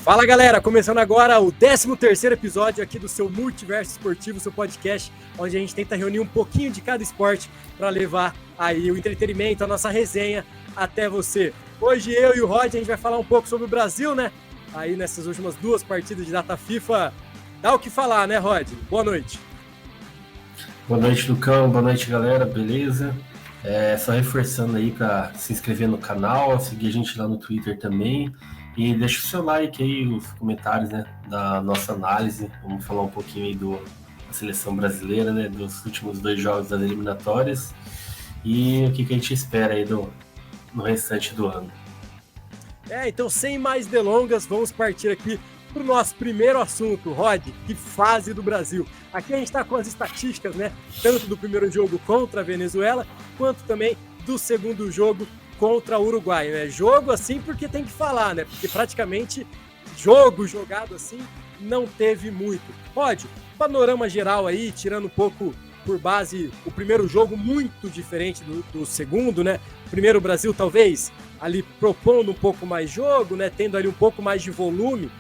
Fala galera, começando agora o 13º episódio aqui do seu Multiverso Esportivo, seu podcast, onde a gente tenta reunir um pouquinho de cada esporte para levar aí o entretenimento, a nossa resenha até você. Hoje eu e o Rod, a gente vai falar um pouco sobre o Brasil, né? Aí nessas últimas 2 partidas de data FIFA, dá o que falar, né, Rod? Boa noite. Boa noite, Lucão. Boa noite, galera. Beleza? Só reforçando aí para se inscrever no canal, seguir a gente lá no Twitter também. E deixa o seu like aí, os comentários, né, da nossa análise. Vamos falar um pouquinho aí da seleção brasileira, né, dos últimos 2 jogos das eliminatórias. E o que a gente espera aí no restante do ano. Então sem mais delongas, vamos partir aqui para o nosso primeiro assunto. Rod, que fase do Brasil. Aqui a gente está com as estatísticas, né, tanto do primeiro jogo contra a Venezuela, quanto também do segundo jogo contra o Uruguai, né? Jogo assim porque tem que falar, né? Porque praticamente jogo jogado assim não teve muito. Rod, panorama geral aí, tirando um pouco por base o primeiro jogo muito diferente do segundo, né? Primeiro o Brasil talvez ali propondo um pouco mais jogo, né? Tendo ali um pouco mais de volume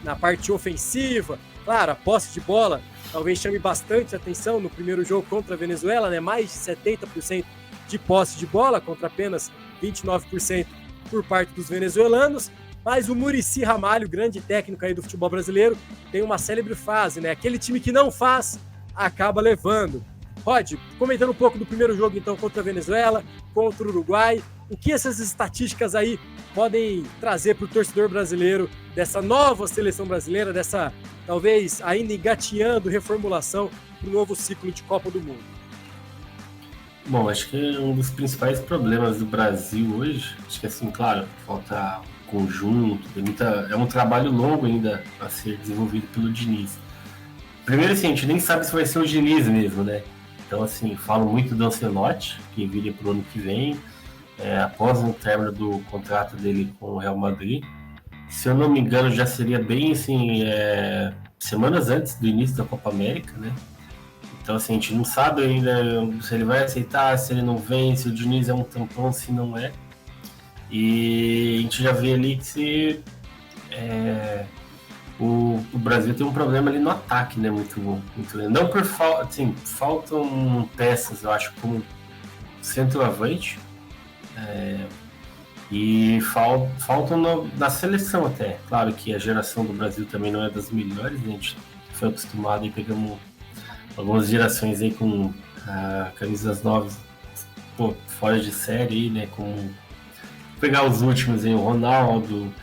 na parte ofensiva. Claro, a posse de bola talvez chame bastante atenção no primeiro jogo contra a Venezuela, né? Mais de 70% de posse de bola, contra apenas 29% por parte dos venezuelanos, mas o Muricy Ramalho, grande técnico aí do futebol brasileiro, tem uma célebre frase, né? Aquele time que não faz, acaba levando. Rod, comentando um pouco do primeiro jogo, então, contra a Venezuela, contra o Uruguai, o que essas estatísticas aí podem trazer para o torcedor brasileiro, dessa nova seleção brasileira, dessa, talvez, ainda engatinhando reformulação para o novo ciclo de Copa do Mundo? Bom, acho que um dos principais problemas do Brasil hoje, acho que assim, claro, falta conjunto, é um trabalho longo ainda a ser desenvolvido pelo Diniz. Primeiro, assim, a gente nem sabe se vai ser o Diniz mesmo, né? Então, assim, falo muito do Ancelotti, que viria para o ano que vem, após o término do contrato dele com o Real Madrid. Se eu não me engano, já seria bem, assim, semanas antes do início da Copa América, né? Então, assim, a gente não sabe ainda se ele vai aceitar, se ele não vem, se o Diniz é um tampão, se não é. E a gente já vê ali que o Brasil tem um problema ali no ataque, né? Muito grande. Não por falta, assim, faltam peças, eu acho, como centroavante. E faltam na seleção até. Claro que a geração do Brasil também não é das melhores, né? A gente foi acostumado e pegamos algumas gerações aí com camisas novas, fora de série, né? Como pegar os últimos aí, o Ronaldo,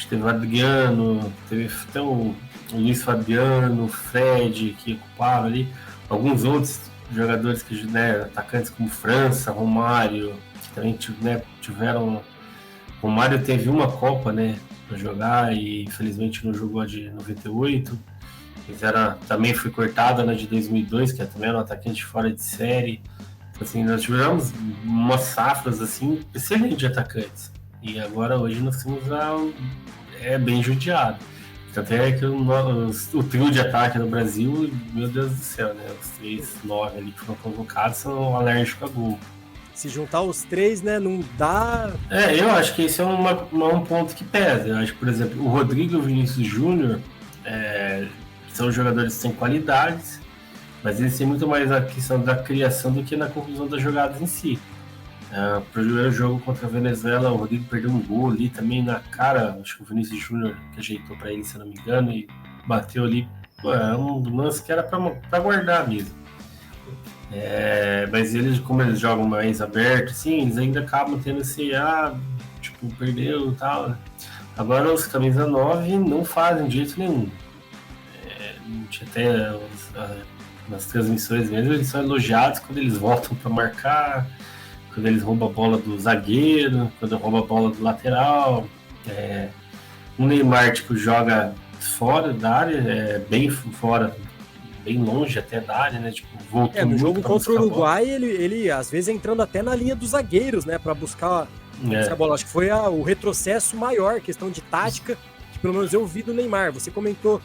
teve o Adriano, teve até o Luiz Fabiano, o Fred, que ocupava ali, alguns outros jogadores que, né, atacantes como França, Romário, que também, né, tiveram. O Romário teve uma Copa, né, para jogar e infelizmente não jogou a de 98. Também foi cortada na de 2002, que também era um atacante fora de série. Então, assim, nós tivemos umas safras assim, excelentes de atacantes. E agora, hoje, nós temos bem judiado. Até que o trio de ataque no Brasil, meu Deus do céu, né? Os 3-9 ali que foram convocados são alérgicos a gol. Se juntar os 3, né, não dá... Eu acho que esse é um ponto que pesa. Eu acho que, por exemplo, o Rodrigo e o Vinícius Júnior são jogadores que têm qualidades, mas eles têm muito mais a questão da criação do que na conclusão das jogadas em si. Para o primeiro jogo contra a Venezuela, o Rodrigo perdeu um gol ali também na cara, acho que o Vinícius Júnior que ajeitou para ele, se eu não me engano, e bateu ali. Um lance que era para guardar mesmo. Mas eles, como eles jogam mais aberto, assim, eles ainda acabam tendo esse, perdeu e tal. Agora os camisa 9 não fazem de jeito nenhum. Até nas transmissões mesmo, eles são elogiados quando eles voltam para marcar, quando eles roubam a bola do zagueiro, quando roubam a bola do lateral. O Neymar, joga fora da área, bem fora, bem longe até da área, né? Voltou no jogo contra o Uruguai, ele às vezes entrando até na linha dos zagueiros, né? Para buscar a bola. Acho que foi o retrocesso maior, questão de tática, que pelo menos eu vi do Neymar. Você comentou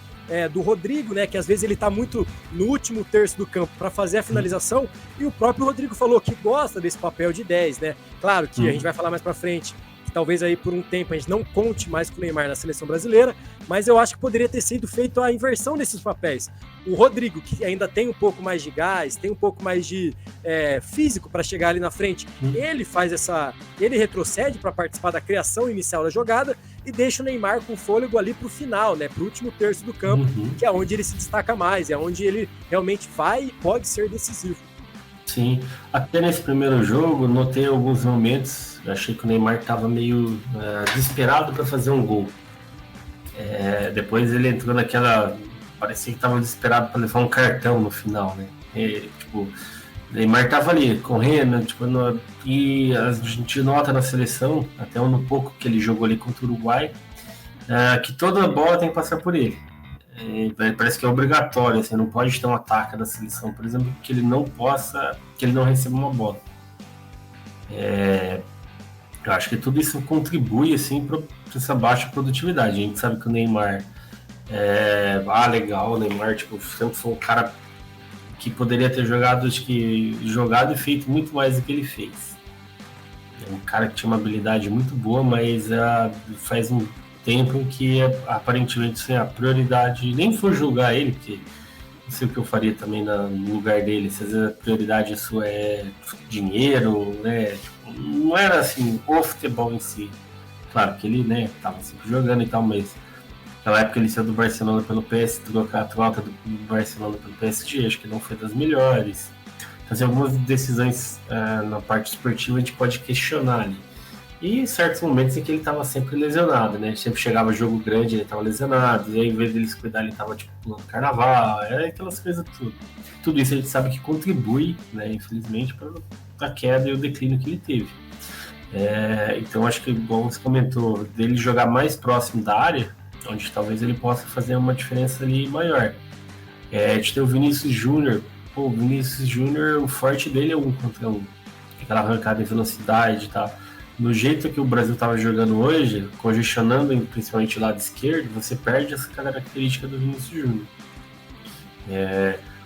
do Rodrigo, né, que às vezes ele tá muito no último terço do campo para fazer a finalização, e o próprio Rodrigo falou que gosta desse papel de 10, né? Claro que a gente vai falar mais para frente que talvez aí por um tempo a gente não conte mais com o Neymar na seleção brasileira, mas eu acho que poderia ter sido feito a inversão desses papéis. O Rodrigo, que ainda tem um pouco mais de gás, tem um pouco mais de físico para chegar ali na frente, ele retrocede para participar da criação inicial da jogada e deixa o Neymar com fôlego ali para o final, né, para o último terço do campo, que é onde ele se destaca mais, é onde ele realmente vai e pode ser decisivo. Sim, até nesse primeiro jogo, notei alguns momentos, eu achei que o Neymar estava meio desesperado para fazer um gol. Depois ele entrou naquela, parecia que estava desesperado para levar um cartão no final, né? O Neymar estava ali, correndo, e a gente nota na seleção, até no pouco que ele jogou ali contra o Uruguai, que toda bola tem que passar por ele. Parece que é obrigatório, assim, não pode ter um ataque da seleção, por exemplo, que ele não receba uma bola. Eu acho que tudo isso contribui assim, para essa baixa produtividade. A gente sabe que o Neymar legal, o Neymar sempre foi um cara que poderia ter jogado e feito muito mais do que ele fez. É um cara que tinha uma habilidade muito boa, mas faz um tempo em que aparentemente assim, a prioridade, nem for julgar ele, porque não sei o que eu faria também no lugar dele, se às vezes a prioridade sua é dinheiro, né? Não era assim o futebol em si. Claro que ele, né, tava sempre jogando e tal, mas naquela época ele saiu do Barcelona pelo PSG, trocar a troca do Barcelona pelo PSG, acho que não foi das melhores. Então, assim, algumas decisões na parte esportiva a gente pode questionar ali. E certos momentos em que ele estava sempre lesionado, né? Sempre chegava jogo grande, ele estava lesionado, e aí, em vez dele se cuidar, ele estava pulando carnaval, aquelas coisas tudo. Tudo isso a gente sabe que contribui, né, infelizmente, para a queda e o declínio que ele teve. Então acho que, igual você comentou, dele jogar mais próximo da área, onde talvez ele possa fazer uma diferença ali maior. A gente tem o Vinícius Júnior. O Vinícius Júnior, o forte dele é 1 contra 1. Aquela arrancada em velocidade e tal. No jeito que o Brasil estava jogando hoje, congestionando principalmente o lado esquerdo, você perde essa característica do Vinícius Júnior.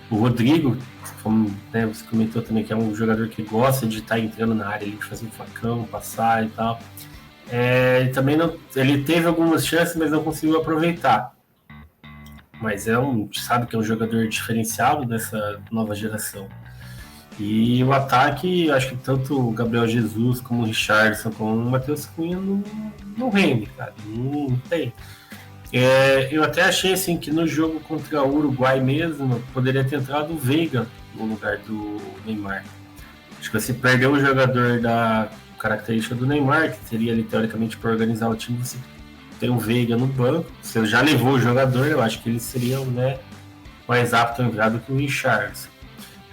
O Rodrigo, como, né, você comentou também, que é um jogador que gosta de estar entrando na área, de fazer um facão, passar e tal. Ele teve algumas chances, mas não conseguiu aproveitar. Mas sabe que é um jogador diferenciado dessa nova geração. E o ataque, acho que tanto o Gabriel Jesus, como o Richarlison, como o Matheus Cunha não rende, cara. Não tem. Eu até achei assim, que no jogo contra o Uruguai mesmo, poderia ter entrado o Veiga no lugar do Neymar. Acho que você perdeu um jogador da característica do Neymar, que seria ali, teoricamente, para organizar o time, você tem o Veiga no banco. Você já levou o jogador, eu acho que eles seriam, né, mais apto a entrar do que o Richarlison.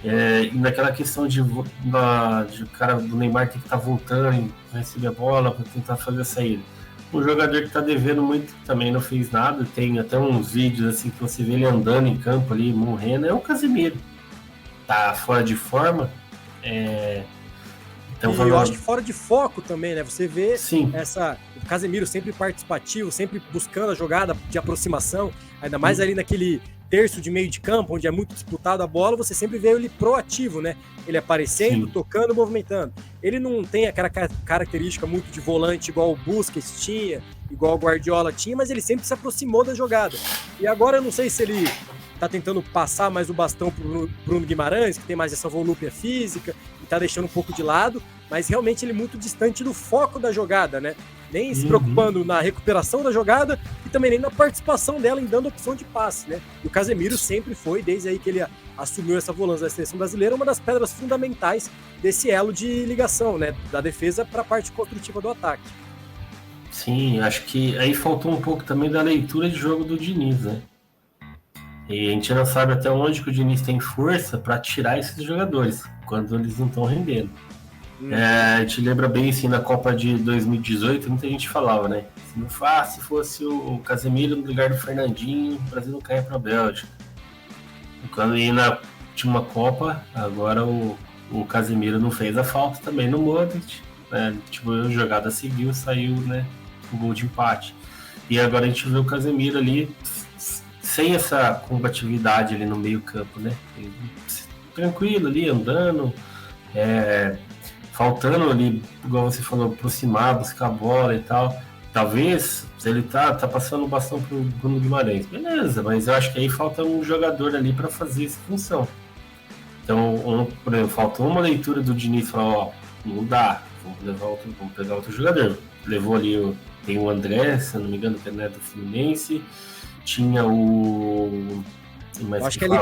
E naquela questão de o cara do Neymar ter que estar voltando e receber a bola para tentar fazer a saída. Um jogador que está devendo muito, que também não fez nada, tem até uns vídeos assim que você vê ele andando em campo ali, morrendo, é o Casemiro. Tá fora de forma. Então, eu acho que fora de foco também, né? Você vê o Casemiro sempre participativo, sempre buscando a jogada de aproximação, ainda mais ali naquele terço de meio de campo, onde é muito disputado a bola, você sempre vê ele proativo, né? Ele aparecendo, tocando, movimentando. Ele não tem aquela característica muito de volante igual o Busquets tinha, igual o Guardiola tinha, mas ele sempre se aproximou da jogada. E agora eu não sei se ele tá tentando passar mais o bastão pro Bruno Guimarães, que tem mais essa volúpia física, e tá deixando um pouco de lado, mas realmente ele é muito distante do foco da jogada, né? Nem se preocupando na recuperação da jogada e também nem na participação dela em dando opção de passe, né? E o Casemiro sempre foi, desde aí que ele assumiu essa volância da seleção brasileira, uma das pedras fundamentais desse elo de ligação, né? Da defesa para a parte construtiva do ataque. Sim, acho que aí faltou um pouco também da leitura de jogo do Diniz, né? E a gente não sabe até onde que o Diniz tem força para tirar esses jogadores, quando eles não estão rendendo. A gente lembra bem assim, na Copa de 2018, muita gente falava, né? Se fosse o Casemiro no lugar do Fernandinho, o Brasil não caia para a Bélgica. Quando ia na última Copa, agora o Casemiro não fez a falta também no Modric, né? A jogada seguiu, saiu, né, o gol de empate. E agora a gente vê o Casemiro ali sem essa combatividade ali no meio campo, né? Tranquilo ali, andando, faltando ali, igual você falou, aproximar, buscar a bola e tal. Talvez ele tá passando o bastão pro Bruno Guimarães. Beleza, mas eu acho que aí falta um jogador ali para fazer essa função. Então, por exemplo, faltou uma leitura do Diniz, falar, ó, não dá, vamos pegar outro jogador. Levou ali, tem o André, se eu não me engano, que é do Fluminense, tinha o... Eu acho que ali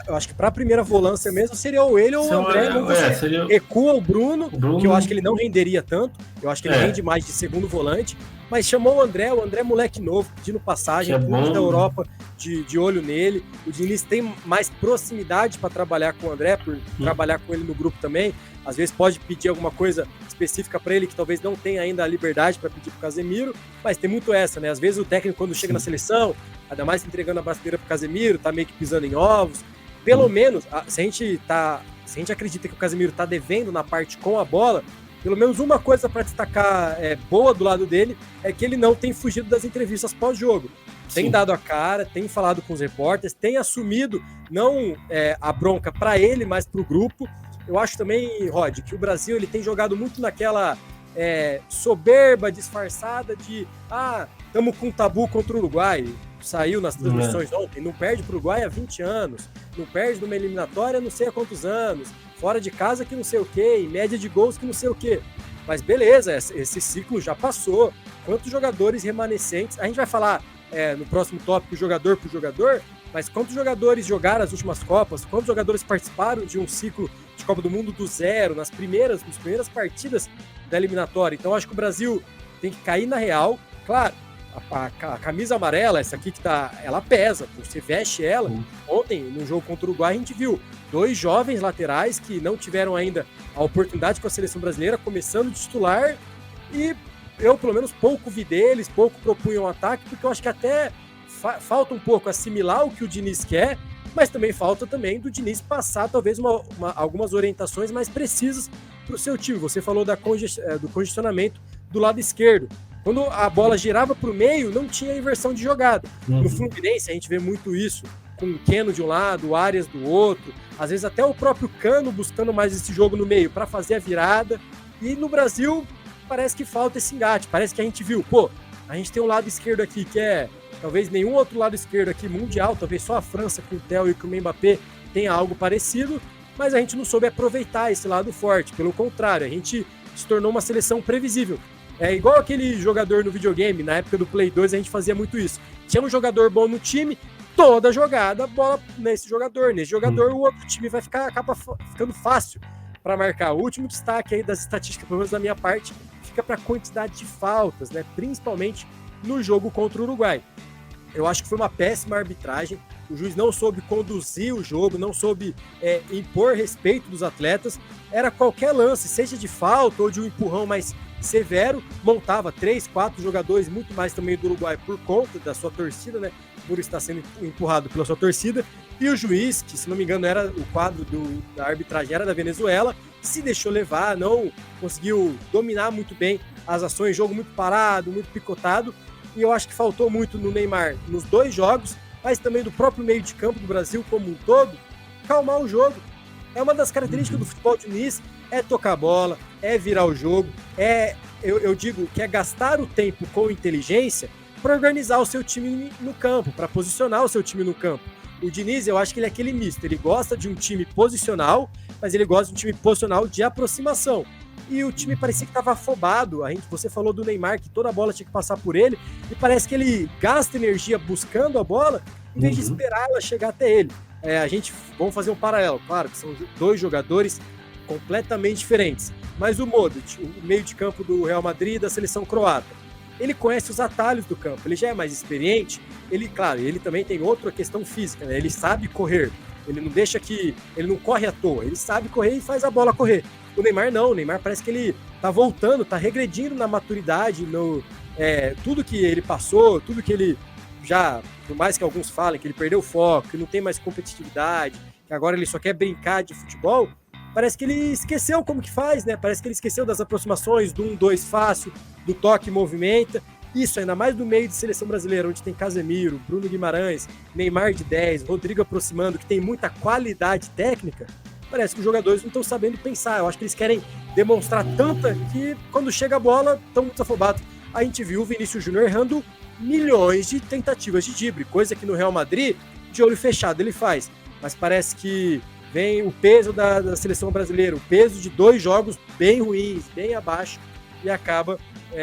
eu acho que para a primeira volância mesmo seria ou ele ou o André. Seria... Recua o Bruno, que eu acho que ele não renderia tanto. Eu acho que ele rende mais de segundo volante. Mas chamou o André moleque novo, pedindo passagem, clube da Europa de olho nele. O Diniz tem mais proximidade para trabalhar com o André, por trabalhar com ele no grupo também. Às vezes pode pedir alguma coisa específica para ele, que talvez não tenha ainda a liberdade para pedir para o Casemiro, mas tem muito essa, né? Às vezes o técnico, quando chega na seleção, ainda mais entregando a brasileira para o Casemiro, tá meio que pisando em ovos. Pelo menos, se a gente acredita que o Casemiro tá devendo na parte com a bola, pelo menos uma coisa para destacar boa do lado dele é que ele não tem fugido das entrevistas pós-jogo. Tem dado a cara, tem falado com os repórteres, tem assumido não a bronca para ele, mas para o grupo. Eu acho também, Rod, que o Brasil ele tem jogado muito naquela soberba disfarçada de estamos com um tabu contra o Uruguai. Saiu nas transmissões ontem, não perde para o Uruguai há 20 anos, não perde numa eliminatória não sei há quantos anos, fora de casa que não sei o quê, em média de gols que não sei o quê. Mas beleza, esse ciclo já passou. Quantos jogadores remanescentes... A gente vai falar no próximo tópico jogador por jogador, mas quantos jogadores jogaram as últimas Copas, quantos jogadores participaram de um ciclo de Copa do Mundo do zero, nas primeiras partidas da eliminatória. Então acho que o Brasil tem que cair na real. Claro, a camisa amarela, essa aqui ela pesa, você veste ela. Ontem, no jogo contra o Uruguai, a gente viu 2 jovens laterais que não tiveram ainda a oportunidade com a seleção brasileira, começando de titular, e eu, pelo menos, pouco vi deles, pouco propunham um ataque, porque eu acho que até falta um pouco assimilar o que o Diniz quer, mas também falta do Diniz passar, talvez, algumas orientações mais precisas para o seu time. Você falou do congestionamento do lado esquerdo. Quando a bola girava para o meio, não tinha inversão de jogada. No Fluminense, a gente vê muito isso, com o Keno de um lado, o Arias do outro, às vezes até o próprio Cano buscando mais esse jogo no meio para fazer a virada. E no Brasil, parece que falta esse engate. Parece que a gente viu, a gente tem um lado esquerdo aqui que talvez nenhum outro lado esquerdo aqui mundial, talvez só a França com o Theo e com o Mbappé tenha algo parecido, mas a gente não soube aproveitar esse lado forte. Pelo contrário, a gente se tornou uma seleção previsível. É igual aquele jogador no videogame, na época do Play 2 a gente fazia muito isso. Tinha um jogador bom no time, toda jogada, bola nesse jogador. Nesse jogador o outro time acaba ficando fácil para marcar. O último destaque aí das estatísticas, pelo menos da minha parte, fica para a quantidade de faltas, né? Principalmente no jogo contra o Uruguai. Eu acho que foi uma péssima arbitragem. O juiz não soube conduzir o jogo, não soube impor respeito dos atletas. Era qualquer lance, seja de falta ou de um empurrão mais severo, montava 3, 4 jogadores, muito mais também do Uruguai por conta da sua torcida, né? Por estar sendo empurrado pela sua torcida. E o juiz, que se não me engano era o quadro da arbitragem, era da Venezuela, se deixou levar, não conseguiu dominar muito bem as ações, jogo muito parado, muito picotado. E eu acho que faltou muito no Neymar nos 2 jogos, mas também do próprio meio de campo do Brasil como um todo, calmar o jogo. É uma das características do futebol de Diniz, tocar a bola, virar o jogo, eu digo que é gastar o tempo com inteligência para organizar o seu time no campo, para posicionar o seu time no campo. O Diniz, eu acho que ele é aquele misto, ele gosta de um time posicional, mas ele gosta de um time posicional de aproximação. E o time parecia que estava afobado. Você falou do Neymar, que toda a bola tinha que passar por ele, e parece que ele gasta energia buscando a bola, em vez de esperar ela chegar até ele. Vamos fazer um paralelo, claro, que são 2 jogadores completamente diferentes. Mas o Modric, o meio de campo do Real Madrid, da seleção croata, ele conhece os atalhos do campo, ele já é mais experiente, ele também tem outra questão física, né? Ele sabe correr, ele não corre à toa, ele sabe correr e faz a bola correr. O Neymar não, o Neymar parece que ele tá voltando, tá regredindo na maturidade, tudo que ele passou, tudo que ele já, por mais que alguns falem que ele perdeu o foco, que não tem mais competitividade, que agora ele só quer brincar de futebol, parece que ele esqueceu como que faz, né? Parece que ele esqueceu das aproximações, do 1-2 fácil, do toque e movimenta. Isso, ainda mais no meio de seleção brasileira, onde tem Casemiro, Bruno Guimarães, Neymar de 10, Rodrigo aproximando, que tem muita qualidade técnica, parece que os jogadores não estão sabendo pensar. Eu acho que eles querem demonstrar tanta que quando chega a bola estão muito afobados. A gente viu o Vinícius Júnior errando milhões de tentativas de drible, coisa que no Real Madrid, de olho fechado, ele faz. Mas parece que vem o peso da seleção brasileira, o peso de 2 jogos bem ruins, bem abaixo, e acaba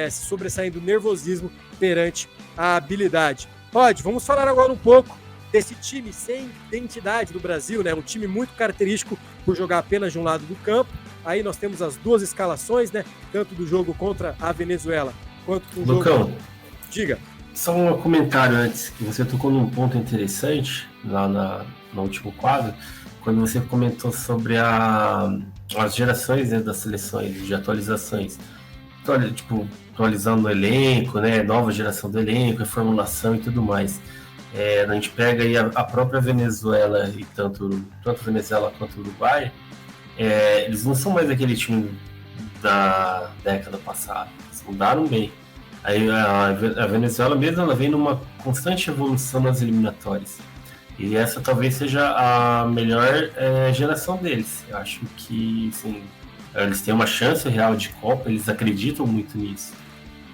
se sobressaindo o nervosismo perante a habilidade. Rod, vamos falar agora um pouco desse time sem identidade do Brasil, né? Um time muito característico por jogar apenas de um lado do campo. Aí nós temos as 2 escalações, né? Tanto do jogo contra a Venezuela quanto do jogo... Diga. Só um comentário antes, que você tocou num ponto interessante lá no último quadro, quando você comentou sobre as gerações, né, das seleções, de atualizações. Então, tipo, atualizando o elenco, né, nova geração do elenco, reformulação e tudo mais. A gente pega aí a própria Venezuela, e tanto Venezuela quanto o Uruguai, eles não são mais aquele time da década passada, eles mudaram bem. Aí a Venezuela mesmo, ela vem numa constante evolução nas eliminatórias. E essa talvez seja a melhor geração deles. Eu acho que, assim, eles têm uma chance real de Copa, eles acreditam muito nisso.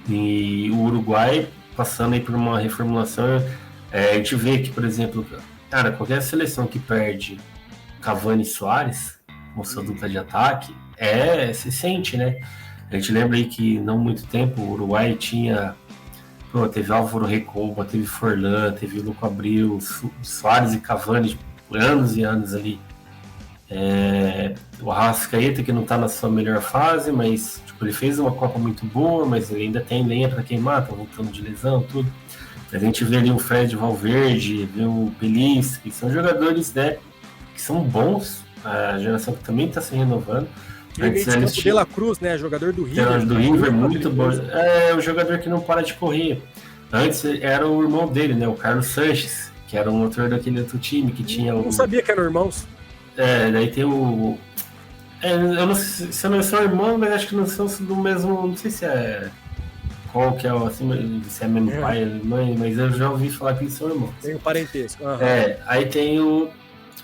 E o Uruguai, passando aí por uma reformulação, a gente vê que, por exemplo, cara, qualquer seleção que perde Cavani e Suárez, com sua dupla de ataque, se sente, né? A gente lembra aí que não muito tempo o Uruguai teve Álvaro Recomba, teve Forlán, teve Luco Abreu, Suárez e Cavani por anos e anos ali. O Arrascaeta, que não está na sua melhor fase, mas tipo, ele fez uma Copa muito boa, mas ele ainda tem lenha para queimar, tá voltando de lesão, tudo. A gente vê ali o Fred Valverde, vê o Belis, que são jogadores, né, que são bons, a geração que também está se renovando. Antes, o De La Cruz, né? Jogador do River. Do River, muito bom. É o jogador que não para de correr. Antes era o irmão dele, né? O Carlos Sanches, que era um outro daquele outro time que tinha o... Não sabia que eram irmãos. Daí tem o... eu não sei se não são irmãos, mas acho que não são do mesmo... Não sei se é... Qual que é o... Assim, se é mesmo pai, mãe, mas eu já ouvi falar que eles são irmãos. Tem o parentesco. Uhum. Aí tem o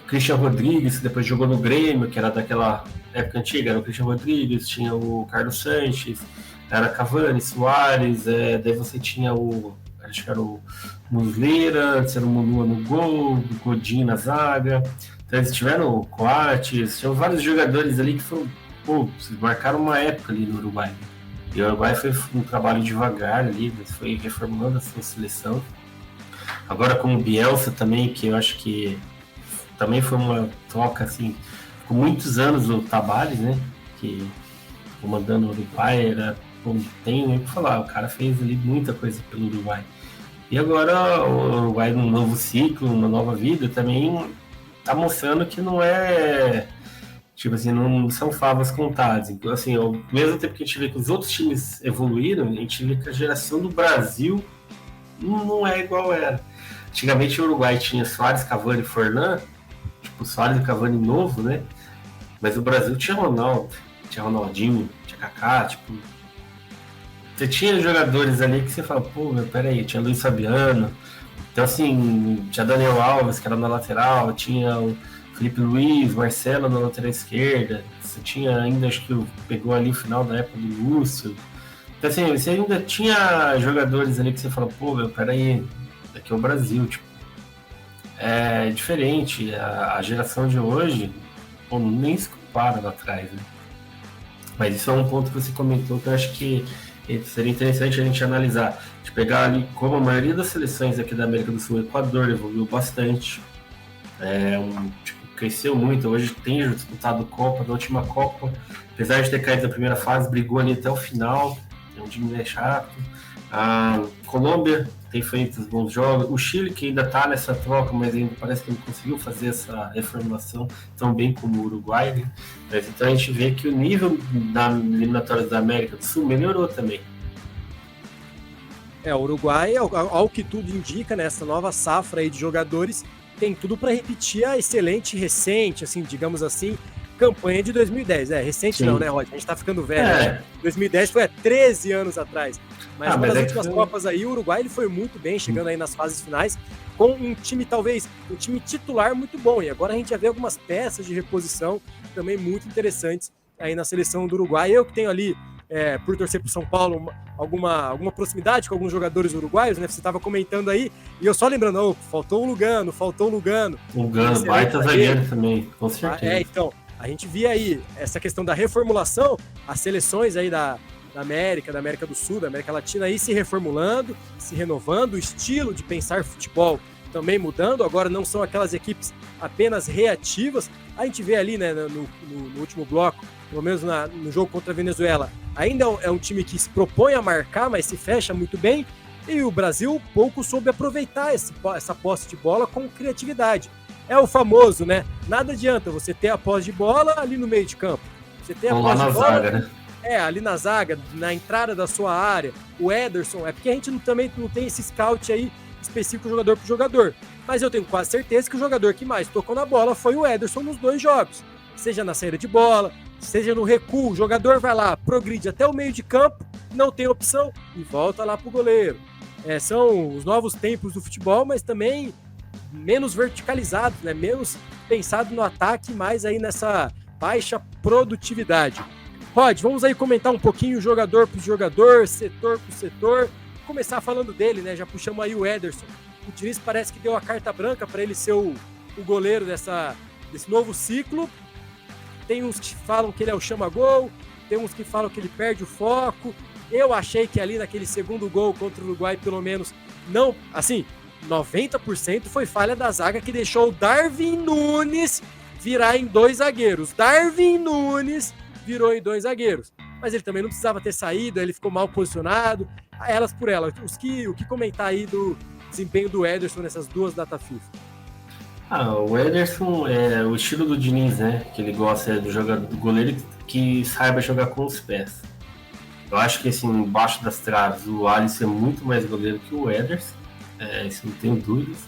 Christian Rodrigues, que depois jogou no Grêmio, que era daquela... época antiga, era o Christian Rodrigues, tinha o Carlos Sanches, era Cavani, Suárez, daí você tinha acho que era o Muslera, antes era o Munua no gol, o Godinho na zaga, então eles tiveram o Coates, tinham vários jogadores ali que foram, marcaram uma época ali no Uruguai. E o Uruguai foi um trabalho devagar ali, mas foi reformulando a sua seleção. Agora com o Bielsa também, que eu acho que também foi uma troca assim, com muitos anos o Tabárez, né, que comandando o Uruguai, tem nem o que falar, o cara fez ali muita coisa pelo Uruguai. E agora o Uruguai num novo ciclo, uma nova vida, também tá mostrando que não é, tipo assim, não são favas contadas. Então, assim, ao mesmo tempo que a gente vê que os outros times evoluíram, a gente vê que a geração do Brasil não é igual era. Antigamente o Uruguai tinha Suárez, Cavani e Forlán, tipo, Suárez e Cavani novo, né? Mas o Brasil tinha Ronaldo, tinha Ronaldinho, tinha Kaká, tipo... Você tinha jogadores ali que você fala, peraí, tinha Luiz Fabiano, então assim, tinha Daniel Alves, que era na lateral, tinha o Felipe Luiz, Marcelo na lateral esquerda, você tinha ainda, acho que pegou ali o final da época do Lúcio. Então assim, você ainda tinha jogadores ali que você fala, peraí, daqui é o Brasil, tipo... É diferente, a geração de hoje nem se compara lá atrás, né? Mas isso é um ponto que você comentou que eu acho que seria interessante a gente analisar, de pegar ali como a maioria das seleções aqui da América do Sul, o Equador evoluiu bastante, cresceu muito, hoje tem disputado Copa, na última Copa, apesar de ter caído na primeira fase, brigou ali até o final, é um time chato. A Colômbia tem feito bons jogos, o Chile que ainda está nessa troca, mas ainda parece que não conseguiu fazer essa reformulação tão bem como o Uruguai, né? Mas então a gente vê que o nível da eliminatória da América do Sul melhorou também. O Uruguai, ao que tudo indica, nessa nova safra aí de jogadores, tem tudo para repetir a excelente, recente, assim, digamos assim, campanha de 2010. Recente. Sim. Não, né, Rod? A gente tá ficando velho, né? 2010 foi há 13 anos atrás. Mas nas últimas Copas aí, o Uruguai ele foi muito bem, chegando aí nas fases finais, com um time, talvez, um time titular muito bom. E agora a gente já vê algumas peças de reposição também muito interessantes aí na seleção do Uruguai. Eu que tenho ali, por torcer para o São Paulo, alguma proximidade com alguns jogadores uruguaios, né? Você estava comentando aí, e eu só lembrando, faltou o Lugano. Lugano, baita zagueiro também, com certeza. Então, a gente via aí essa questão da reformulação, as seleções aí da América do Sul, da América Latina aí se reformulando, se renovando, o estilo de pensar futebol também mudando, agora não são aquelas equipes apenas reativas. A gente vê ali, né, no último bloco, pelo menos no jogo contra a Venezuela, ainda é um time que se propõe a marcar, mas se fecha muito bem, e o Brasil pouco soube aproveitar essa posse de bola com criatividade. É o famoso, né? Nada adianta você ter a posse de bola ali no meio de campo. Você ter a posse de bola... Zaga, né? Ali na zaga, na entrada da sua área, o Ederson, porque a gente também não tem esse scout aí específico jogador por jogador, mas eu tenho quase certeza que o jogador que mais tocou na bola foi o Ederson nos 2 jogos, seja na saída de bola, seja no recuo, o jogador vai lá, progride até o meio de campo, não tem opção e volta lá pro goleiro. São os novos tempos do futebol, mas também menos verticalizados, né? Menos pensado no ataque, mais aí nessa baixa produtividade. Rod, vamos aí comentar um pouquinho jogador por jogador, setor por setor. Vou começar falando dele, né? Já puxamos aí o Ederson. O Diniz parece que deu a carta branca para ele ser o goleiro desse novo ciclo. Tem uns que falam que ele é o chama-gol, tem uns que falam que ele perde o foco. Eu achei que ali naquele segundo gol contra o Uruguai, pelo menos, não... Assim, 90% foi falha da zaga que deixou o Darwin Nunes virar em 2 zagueiros. Darwin Nunes virou em 2 zagueiros. Mas ele também não precisava ter saído, ele ficou mal posicionado. Elas por elas. O que comentar aí do desempenho do Ederson nessas 2 data FIFA? O Ederson é o estilo do Diniz, né? Que ele gosta do goleiro que saiba jogar com os pés. Eu acho que assim, embaixo das traves, o Alisson é muito mais goleiro que o Ederson. Isso não tenho dúvidas.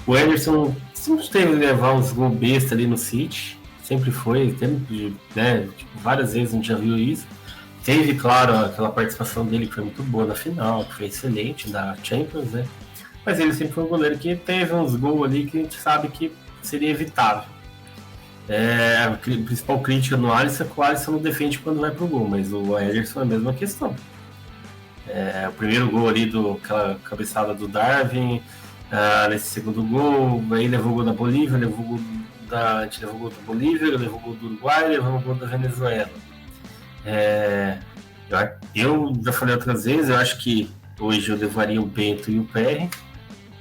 O Ederson sempre teve que levar uns gols besta ali no City. Sempre foi, né? Várias vezes a gente já viu isso. Teve, claro, aquela participação dele que foi muito boa na final, que foi excelente da Champions, né? Mas ele sempre foi um goleiro que teve uns gols ali que a gente sabe que seria evitável. A principal crítica no Alisson é que o Alisson não defende quando vai pro gol, mas o Ederson é a mesma questão. O primeiro gol ali, aquela cabeçada do Darwin, nesse segundo gol, aí levou o gol da Bolívia, a gente levou o gol da Bolívia, levou o gol do Uruguai, levou o gol da Venezuela. Eu já falei outras vezes, eu acho que hoje eu levaria o Bento e o Perry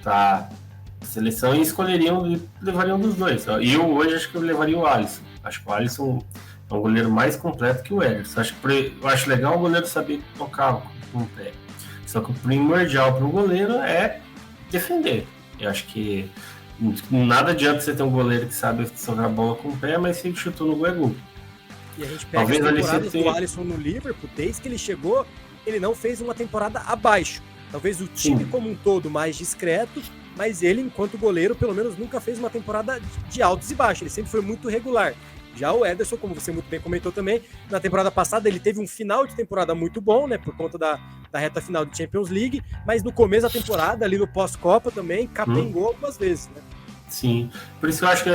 para a seleção e levariam um dos dois. E eu hoje acho que eu levaria o Alisson. Acho que o Alisson é um goleiro mais completo que o Ederson. Eu acho legal o goleiro saber tocar com o pé. Só que o primordial para o goleiro é defender. Eu acho que nada adianta você ter um goleiro que sabe tocar a bola com o pé, mas se chutou no gol é gol. E a gente pega as temporadas do Alisson no Liverpool, desde que ele chegou, ele não fez uma temporada abaixo. Talvez o time como um todo mais discreto, mas ele, enquanto goleiro, pelo menos nunca fez uma temporada de altos e baixos. Ele sempre foi muito regular. Já o Ederson, como você muito bem comentou também, na temporada passada ele teve um final de temporada muito bom, né, por conta da reta final de Champions League, mas no começo da temporada, ali no pós-Copa também, capengou algumas vezes, né? Sim, por isso eu acho que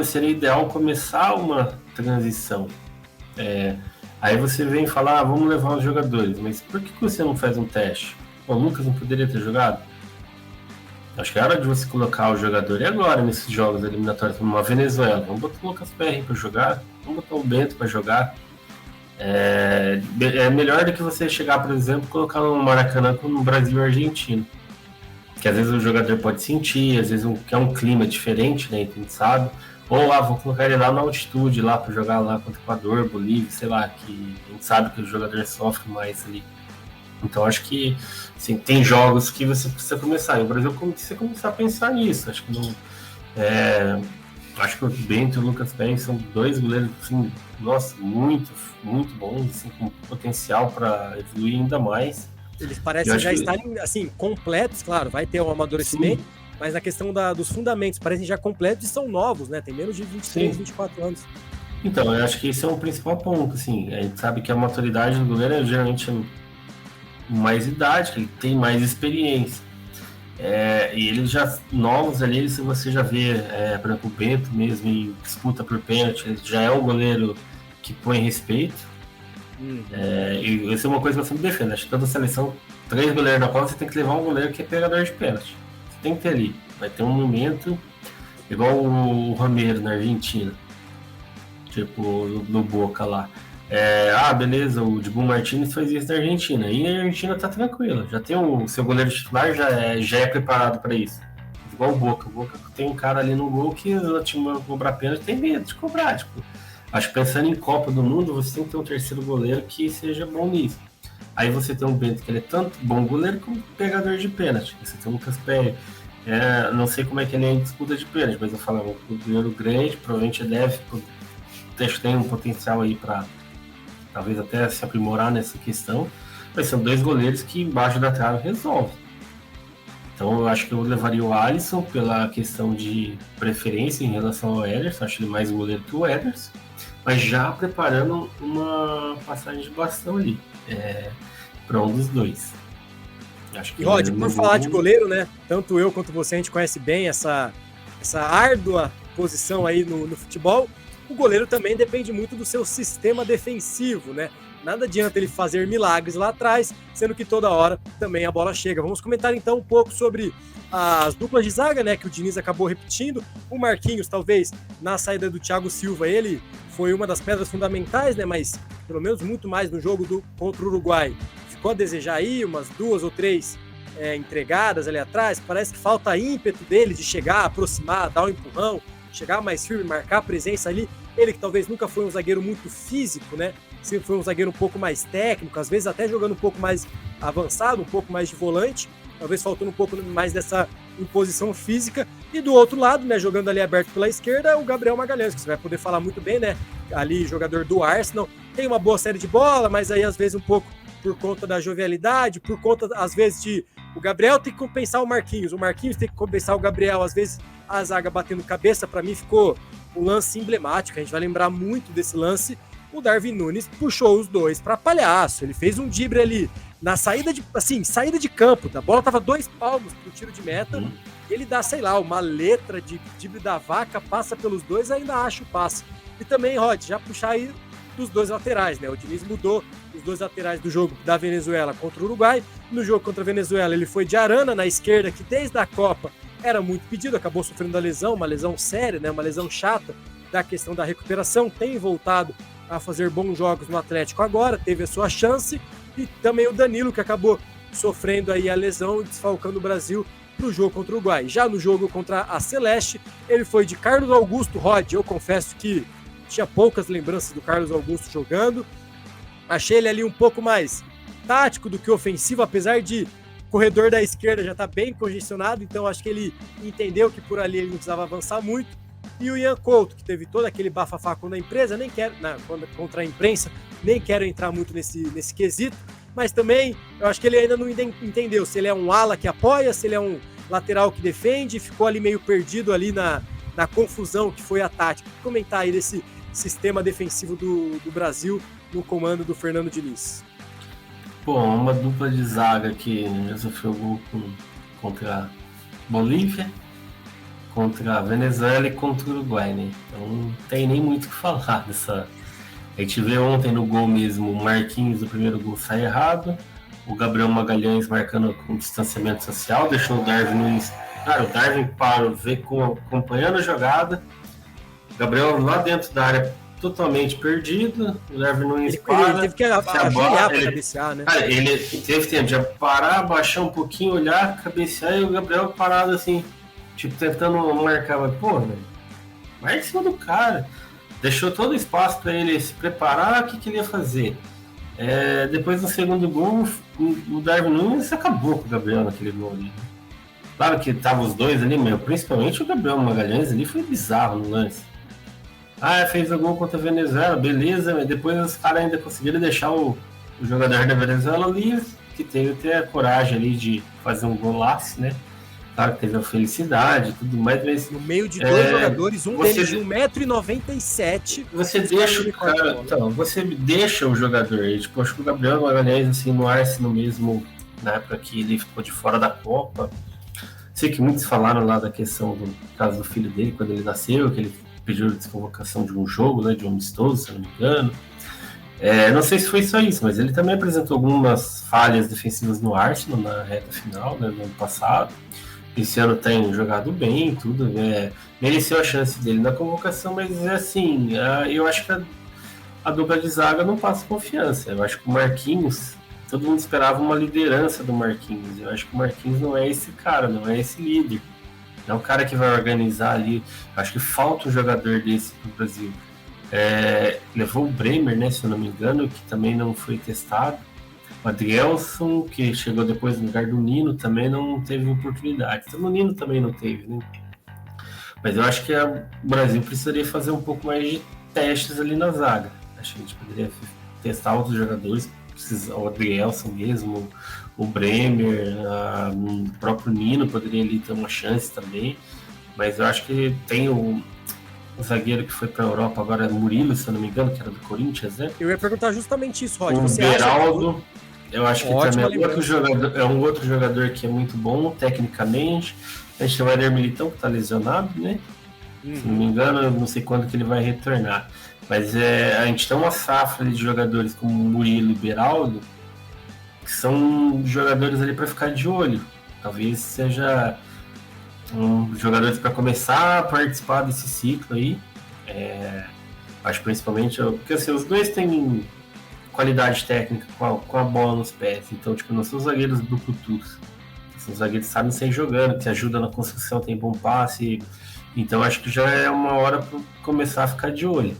seria ideal começar uma transição. Aí você vem falar, vamos levar os jogadores, mas por que você não faz um teste? O Lucas não poderia ter jogado? Acho que é hora de você colocar o jogador. E agora, nesses jogos eliminatórios, como a Venezuela? Vamos botar o Lucas Perry para jogar? Vamos botar o Bento para jogar? É melhor do que você chegar, por exemplo, colocar no Maracanã com o Brasil e Argentina. Que às vezes o jogador pode sentir, às vezes que é um clima diferente, né? A gente sabe. Ou vou colocar ele lá na altitude, lá para jogar lá contra o Equador, Bolívia, sei lá, que a gente sabe que o jogador sofre mais ali. Então acho que assim, tem jogos que você precisa começar. E o Brasil precisa começar a pensar nisso. Acho que o Bento e o Lucas Perry são 2 goleiros, assim, nossa, muito, muito bons, assim, com potencial para evoluir ainda mais. Eles parecem já estarem assim, completos, claro, vai ter um amadurecimento, sim, mas na questão dos fundamentos, parecem já completos e são novos, né? Tem menos de 23, sim, 24 anos. Então, eu acho que esse é um principal ponto, assim. A gente sabe que a maturidade do goleiro geralmente mais idade, que ele tem mais experiência. E eles já novos ali, se você já vê, por exemplo, o Bento mesmo em disputa por pênalti, ele já é um goleiro que põe respeito. E isso é uma coisa que eu sempre defendo. Acho que toda seleção, 3 goleiros na Copa, você tem que levar um goleiro que é pegador de pênalti. Você tem que ter ali. Vai ter um momento, igual o Ramiro na Argentina, tipo no Boca lá. Beleza, o Dibu Martínez faz isso na Argentina. E a Argentina tá tranquila. Já tem o seu goleiro titular, já é preparado para isso. Igual o Boca. O Boca tem um cara ali no gol que o time vai cobrar pênalti, tem medo de cobrar. Tipo, acho que pensando em Copa do Mundo, você tem que ter um terceiro goleiro que seja bom nisso. Aí você tem o Bento, que ele é tanto bom goleiro como pegador de pênalti. Você tem o Lucas Perry. Não sei como é que ele é em disputa de pênalti, mas eu falava, um goleiro grande, provavelmente tem um potencial aí para talvez até se aprimorar nessa questão. Mas são 2 goleiros que embaixo da trave resolvem. Então eu acho que eu levaria o Alisson pela questão de preferência em relação ao Ederson. Acho ele mais goleiro que o Ederson, mas já preparando uma passagem de bastão ali para um dos dois. Acho que e Rod, por falar de goleiro, né? Tanto eu quanto você, a gente conhece bem essa árdua posição aí no futebol. O goleiro também depende muito do seu sistema defensivo, né? Nada adianta ele fazer milagres lá atrás, sendo que toda hora também a bola chega. Vamos comentar então um pouco sobre as duplas de zaga, né? Que o Diniz acabou repetindo. O Marquinhos, talvez, na saída do Thiago Silva, ele foi uma das pedras fundamentais, né? Mas pelo menos muito mais no jogo contra o Uruguai. Ficou a desejar aí, umas 2 ou 3 entregadas ali atrás. Parece que falta ímpeto dele de chegar, aproximar, dar um empurrão, chegar mais firme, marcar a presença ali. Ele que talvez nunca foi um zagueiro muito físico, né? Sempre foi um zagueiro um pouco mais técnico, às vezes até jogando um pouco mais avançado, um pouco mais de volante, talvez faltando um pouco mais dessa imposição física. E do outro lado, né, jogando ali aberto pela esquerda, o Gabriel Magalhães, que você vai poder falar muito bem, né? Ali, jogador do Arsenal, tem uma boa série de bola, mas aí às vezes um pouco por conta da jovialidade, por conta, às vezes, de o Gabriel tem que compensar o Marquinhos tem que compensar o Gabriel, às vezes a zaga batendo cabeça. Para mim ficou um lance emblemático, a gente vai lembrar muito desse lance. O Darwin Núñez puxou os dois para palhaço, ele fez um drible ali na saída de campo, a bola tava 2 palmos pro tiro de meta, ele dá, sei lá, uma letra de drible da vaca, passa pelos dois, ainda acha o passe. E também, Rod, já puxar aí dos 2 laterais, né? O Diniz mudou os 2 laterais do jogo da Venezuela contra o Uruguai. No jogo contra a Venezuela, ele foi de Arana na esquerda, que desde a Copa era muito pedido, acabou sofrendo a lesão, uma lesão séria, né? Uma lesão chata da questão da recuperação, tem voltado a fazer bons jogos no Atlético agora, teve a sua chance, e também o Danilo, que acabou sofrendo aí a lesão e desfalcando o Brasil para o jogo contra o Uruguai. Já no jogo contra a Celeste, ele foi de Carlos Augusto. Rod, eu confesso que tinha poucas lembranças do Carlos Augusto jogando, achei ele ali um pouco mais tático do que ofensivo, apesar de o corredor da esquerda já estar bem congestionado, então acho que ele entendeu que por ali ele não precisava avançar muito. E o Ian Couto, que teve todo aquele bafafá contra a empresa, contra a imprensa, nem quero entrar muito nesse quesito, mas também eu acho que ele ainda não entendeu se ele é um ala que apoia, se ele é um lateral que defende, ficou ali meio perdido ali na confusão que foi a tática. Vou comentar aí desse sistema defensivo do Brasil no comando do Fernando Diniz. Bom, uma dupla de zaga que já sofreu gol contra a Bolívia, contra a Venezuela e contra o Uruguai, né? Então não tem nem muito o que falar dessa. A gente vê ontem no gol mesmo, o Marquinhos, o primeiro gol sai errado, o Gabriel Magalhães marcando com distanciamento social, deixou o Darwin Núñez. Cara, o Darwin parou, acompanhando a jogada, o Gabriel lá dentro da área totalmente perdido, o Darwin Núñez para. Ele teve que ajoelhar para cabecear, né? Cara, ele teve tempo de parar, baixar um pouquinho, olhar, cabecear, e o Gabriel parado assim, tipo, tentando marcar, mas, pô, velho, vai em cima do cara. Deixou todo o espaço para ele se preparar, o que ele ia fazer. Depois do segundo gol, o Darwin Núñez acabou com o Gabriel naquele gol ali. Claro que estavam os dois ali, principalmente o Gabriel Magalhães ali, foi bizarro no lance. Fez o gol contra a Venezuela, beleza, mas depois os caras ainda conseguiram deixar o jogador da Venezuela livre, que teve até a coragem ali de fazer um golaço, né? Claro que teve a felicidade e tudo mais, mas... No meio de 2 jogadores, deles de 1,97 m. Você deixa o cara... Então, você deixa o jogador. Tipo, acho que o Gabriel Magalhães, assim, no Arsenal mesmo, na época que ele ficou de fora da Copa, sei que muitos falaram lá da questão do caso do filho dele, quando ele nasceu, que ele pediu desconvocação de um jogo, né, de um amistoso, se eu não me engano. Não sei se foi só isso, mas ele também apresentou algumas falhas defensivas no Arsenal na reta final, né, no ano passado. Esse ano tem jogado bem, tudo, né? Mereceu a chance dele na convocação, mas assim, eu acho que a dupla de zaga não passa confiança. Eu acho que o Marquinhos, todo mundo esperava uma liderança do Marquinhos. Eu acho que o Marquinhos não é esse cara, não é esse líder. Não é o cara que vai organizar ali. Eu acho que falta um jogador desse pro Brasil. Levou o Bremer, né, se eu não me engano, que também não foi testado. O Adrielson, que chegou depois no lugar do Nino, também não teve oportunidade. Então o Nino também não teve, né? Mas eu acho que o Brasil precisaria fazer um pouco mais de testes ali na zaga. Acho que a gente poderia testar outros jogadores, o Adrielson mesmo, o Bremer, o próprio Nino poderia ali ter uma chance também. Mas eu acho que tem o zagueiro que foi para a Europa agora, Murilo, se eu não me engano, que era do Corinthians, né? Eu ia perguntar justamente isso, Rod. O Você Beraldo, eu acho que Ótima também é um outro jogador que é muito bom tecnicamente. A gente tem o Éder Militão, que está lesionado, né? Se não me engano, eu não sei quando que ele vai retornar. Mas a gente tem uma safra de jogadores como Murilo e Beraldo, que são jogadores ali para ficar de olho. Talvez seja jogadores para começar a participar desse ciclo aí. Acho principalmente porque assim, os dois têm qualidade técnica com a bola nos pés. Então, tipo, não são zagueiros brucutus. São zagueiros que sabem sair jogando, que ajudam na construção, tem bom passe. Então, acho que já é uma hora para começar a ficar de olho.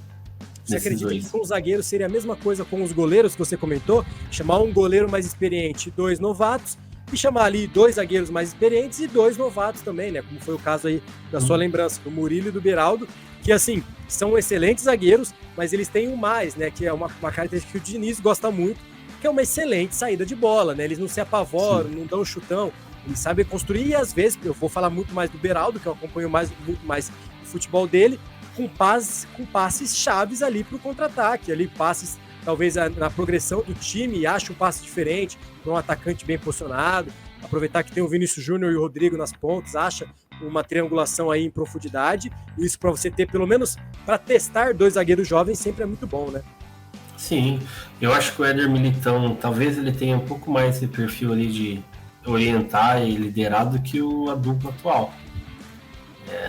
Você acredita que com os zagueiros seria a mesma coisa com os goleiros que você comentou? Chamar um goleiro mais experiente e 2 novatos, e chamar ali 2 zagueiros mais experientes e 2 novatos também, né? Como foi o caso aí da sua lembrança, do Murilo e do Beraldo, que assim, são excelentes zagueiros, mas eles têm um mais, né? Que é uma característica que o Diniz gosta muito, que é uma excelente saída de bola, né? Eles não se apavoram, não dão chutão, eles sabem construir e às vezes, eu vou falar muito mais do Beraldo, que eu acompanho muito mais o futebol dele, com passes chaves ali para o contra-ataque, ali passes talvez na progressão do time, acha um passe diferente para um atacante bem posicionado, aproveitar que tem o Vinícius Júnior e o Rodrigo nas pontas, acha uma triangulação aí em profundidade, e isso para você ter pelo menos para testar 2 zagueiros jovens sempre é muito bom, né? Sim, eu acho que o Éder Militão, talvez ele tenha um pouco mais esse perfil ali de orientar e liderar do que a dupla atual.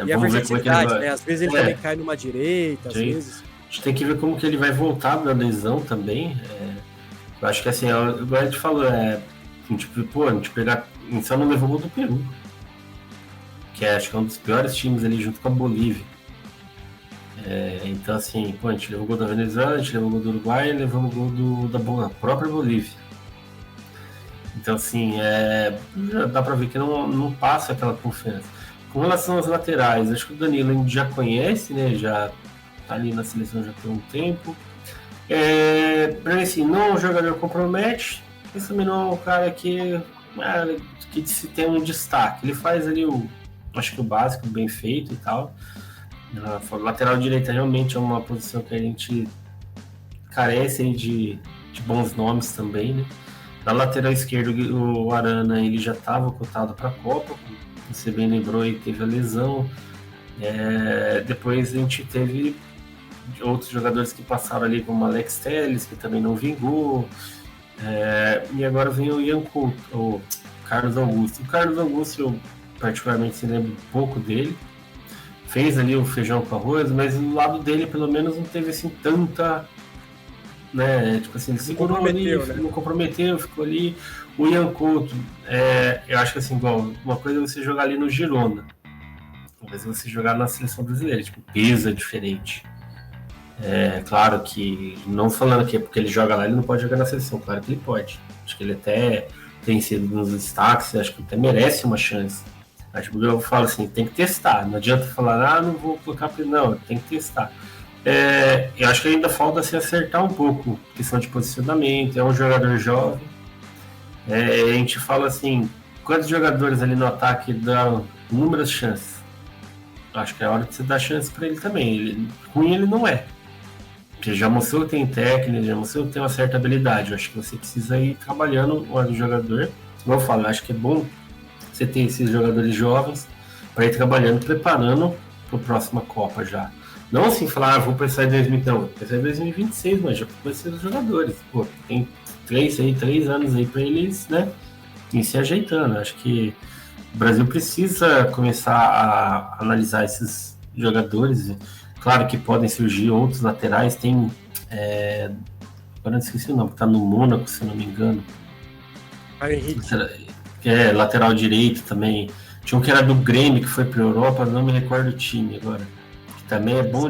E a versatilidade, né? Às vezes ele também cai numa direita, às vezes. A gente tem que ver como que ele vai voltar da lesão também. Eu acho que assim, igual a gente falou, a gente pegar. A gente só não levou o gol do Peru, que acho que é um dos piores times ali junto com a Bolívia. Então assim, a gente levou o gol da Venezuela, a gente levou o gol do Uruguai e levamos o gol da própria Bolívia. Então assim, já dá pra ver que não passa aquela confiança. Com relação às laterais, acho que o Danilo a gente já conhece, né? Já tá ali na seleção já tem um tempo. Pra mim, assim, não é um jogador que compromete, mas também não é um cara que se tem um destaque. Ele faz ali acho que o básico, bem feito e tal. A lateral direita realmente é uma posição que a gente carece aí de bons nomes também, né? Na lateral esquerda, o Arana ele já estava cotado para a Copa, você bem lembrou, aí teve a lesão. Depois a gente teve outros jogadores que passaram ali, como Alex Telles, que também não vingou. E agora vem o Ian Couto, o Carlos Augusto. O Carlos Augusto, eu particularmente se lembro pouco dele. Fez ali o feijão com arroz, mas do lado dele, pelo menos, não teve assim tanta... Né? Tipo assim, ele segurou ali, né? Não comprometeu, ficou ali. O Ian Couto, eu acho que assim, igual, uma coisa é você jogar ali no Girona, outra coisa é você jogar na seleção brasileira, tipo, peso é diferente. Claro que, não falando que é porque ele joga lá, ele não pode jogar na seleção, claro que ele pode. Acho que ele até tem sido nos destaques, acho que até merece uma chance. Acho que eu falo assim, tem que testar, não adianta falar, não vou colocar, não, tem que testar. Eu acho que ainda falta se acertar um pouco, questão de posicionamento, é um jogador jovem. A gente fala assim, quantos jogadores ali no ataque dão inúmeras chances? Acho que é hora de você dar chance para ele também. Ruim ele não é. Porque já mostrou que tem técnica, já mostrou que tem uma certa habilidade. Eu acho que você precisa ir trabalhando o jogador. Como eu falo, eu acho que é bom você ter esses jogadores jovens para ir trabalhando, preparando para a próxima Copa já. Não assim falar, vou pensar em 2020, vou pensar em 2026, mas já conhecer os jogadores. Pô, tem 3 anos aí para eles, né, ir se ajeitando. Acho que o Brasil precisa começar a analisar esses jogadores. Claro que podem surgir outros laterais. Tem. Agora não esqueci o nome, que tá no Mônaco, se eu não me engano. Lateral direito também. Tinha um que era do Grêmio, que foi pra Europa, não me recordo o time agora. Que também é bom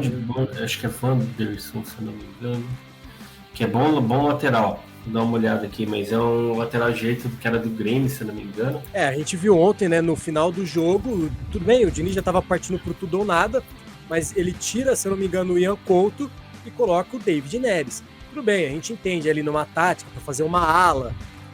acho que é Wanderson, se eu não me engano. Que é bom lateral. Vou dar uma olhada aqui, mas é um lateral direito que era do Grêmio, se eu não me engano. A gente viu ontem, né, no final do jogo, tudo bem, o Diniz já estava partindo pro tudo ou nada, mas ele tira, se eu não me engano, o Ian Couto e coloca o David Neres. Tudo bem, a gente entende ali numa tática para fazer uma ala,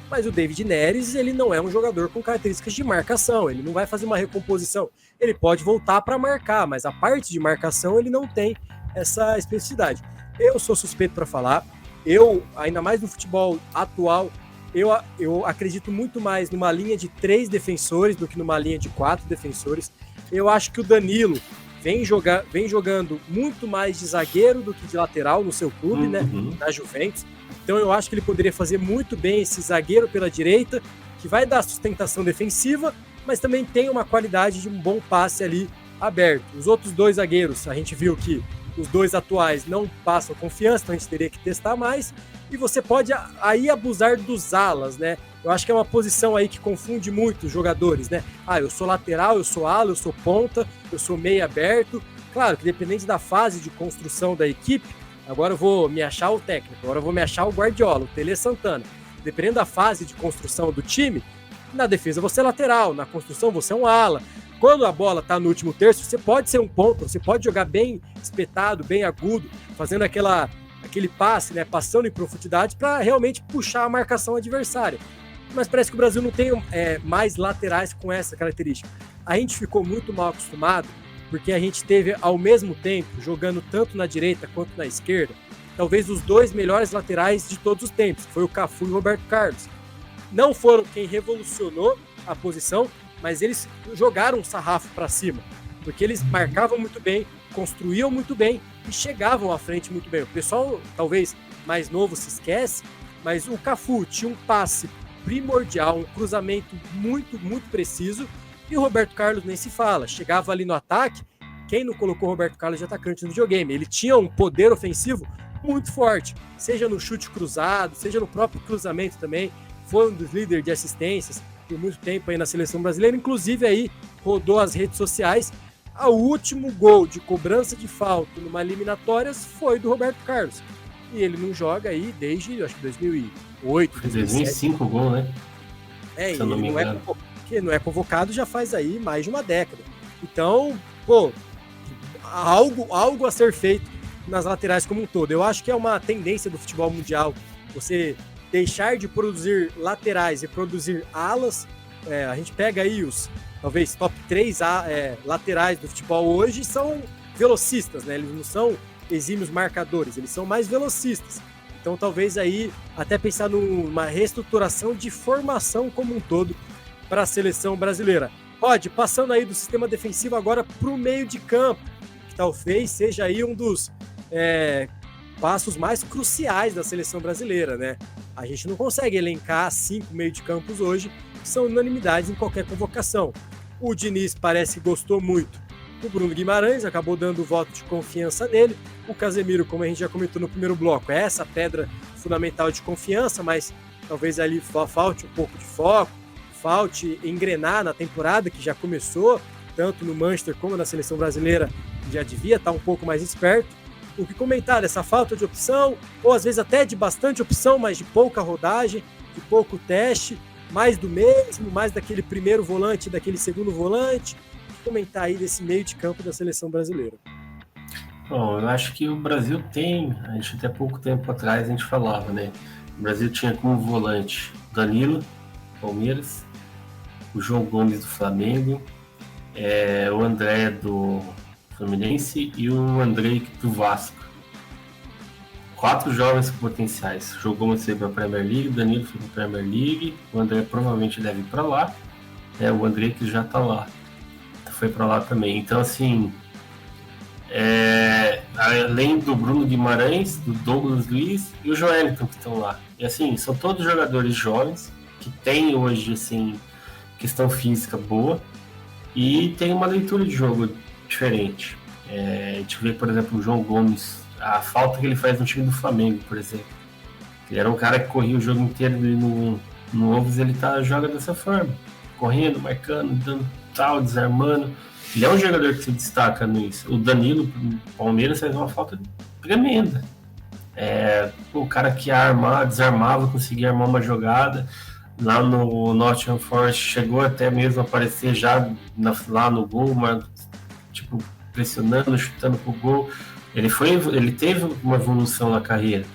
mas o David Neres, ele não é um jogador com características de marcação, ele não vai fazer uma recomposição, ele pode voltar para marcar, mas a parte de marcação ele não tem essa especificidade. Eu sou suspeito para falar, eu, ainda mais no futebol atual, eu acredito muito mais numa linha de 3 defensores do que numa linha de 4 defensores. Eu acho que o Danilo vem jogando muito mais de zagueiro do que de lateral no seu clube, né, na Juventus. Então eu acho que ele poderia fazer muito bem esse zagueiro pela direita, que vai dar sustentação defensiva, mas também tem uma qualidade de um bom passe ali aberto. Os outros 2 zagueiros, a gente viu que os 2 atuais não passam confiança, então a gente teria que testar mais. E você pode aí abusar dos alas, né? Eu acho que é uma posição aí que confunde muito os jogadores, né? Eu sou lateral, eu sou ala, eu sou ponta, eu sou meio aberto. Claro que dependente da fase de construção da equipe, agora eu vou me achar o técnico, agora eu vou me achar o Guardiola, o Tele Santana. Dependendo da fase de construção do time, na defesa você é lateral, na construção você é um ala. Quando a bola está no último terço, você pode ser um ponto, você pode jogar bem espetado, bem agudo, fazendo aquele passe, né, passando em profundidade para realmente puxar a marcação adversária. Mas parece que o Brasil não tem mais laterais com essa característica. A gente ficou muito mal acostumado, porque a gente teve, ao mesmo tempo, jogando tanto na direita quanto na esquerda, talvez os 2 melhores laterais de todos os tempos, foi o Cafu e o Roberto Carlos. Não foram quem revolucionou a posição, mas eles jogaram um sarrafo para cima, porque eles marcavam muito bem, construíam muito bem e chegavam à frente muito bem. O pessoal, talvez mais novo, se esquece, mas o Cafu tinha um passe primordial, um cruzamento muito, muito preciso, e o Roberto Carlos nem se fala. Chegava ali no ataque, quem não colocou o Roberto Carlos de atacante no videogame? Ele tinha um poder ofensivo muito forte, seja no chute cruzado, seja no próprio cruzamento também. Foi um dos líderes de assistências por muito tempo aí na seleção brasileira, inclusive aí rodou as redes sociais. O último gol de cobrança de falta numa eliminatórias foi do Roberto Carlos. E ele não joga aí desde, acho que 2008, 2005 o gol, né? E ele não é convocado já faz aí mais de uma década. Então, algo a ser feito nas laterais como um todo. Eu acho que é uma tendência do futebol mundial você deixar de produzir laterais e produzir alas. A gente pega aí os, talvez, top 3 laterais do futebol hoje são velocistas, né? Eles não são exímios marcadores, eles são mais velocistas. Então talvez aí até pensar numa reestruturação de formação como um todo para a seleção brasileira. Rod, passando aí do sistema defensivo agora para o meio de campo, que talvez seja aí um dos passos mais cruciais da seleção brasileira, né? A gente não consegue elencar 5 meio de campos hoje, que são unanimidades em qualquer convocação. O Diniz parece que gostou muito do Bruno Guimarães, acabou dando o voto de confiança nele. O Casemiro, como a gente já comentou no primeiro bloco, é essa pedra fundamental de confiança, mas talvez ali falte um pouco de foco, falte engrenar na temporada que já começou, tanto no Manchester como na seleção brasileira, já devia estar um pouco mais esperto. O que comentar dessa falta de opção, ou às vezes até de bastante opção, mas de pouca rodagem, de pouco teste, mais do mesmo, mais daquele primeiro volante, daquele segundo volante. O que comentar aí desse meio de campo da seleção brasileira? Bom, eu acho que o Brasil tem, a gente até pouco tempo atrás a gente falava, né? O Brasil tinha como volante Danilo, Palmeiras, o João Gomes do Flamengo, o André do Fluminense e o Andrei do Vasco. 4 jovens potenciais. O João Gomes foi para a Premier League, o Danilo foi para a Premier League, o André provavelmente deve ir para lá. O Andrei que já tá lá, foi para lá também. Então, assim, além do Bruno Guimarães, do Douglas Luiz e o Joelinton que estão lá. E assim, são todos jogadores jovens que têm hoje, assim, questão física boa e tem uma leitura de jogo diferente. A gente vê, por exemplo, o João Gomes, a falta que ele faz no time do Flamengo, por exemplo. Ele era um cara que corria o jogo inteiro e no Wolves ele joga dessa forma, correndo, marcando, dando tal, desarmando. Ele é um jogador que se destaca nisso. O Danilo, o Palmeiras, faz uma falta tremenda. O cara que desarmava, conseguia armar uma jogada. Lá no Nottingham Forest chegou até mesmo a aparecer já lá no gol, mas tipo, pressionando, chutando pro gol. Ele teve uma evolução na carreira.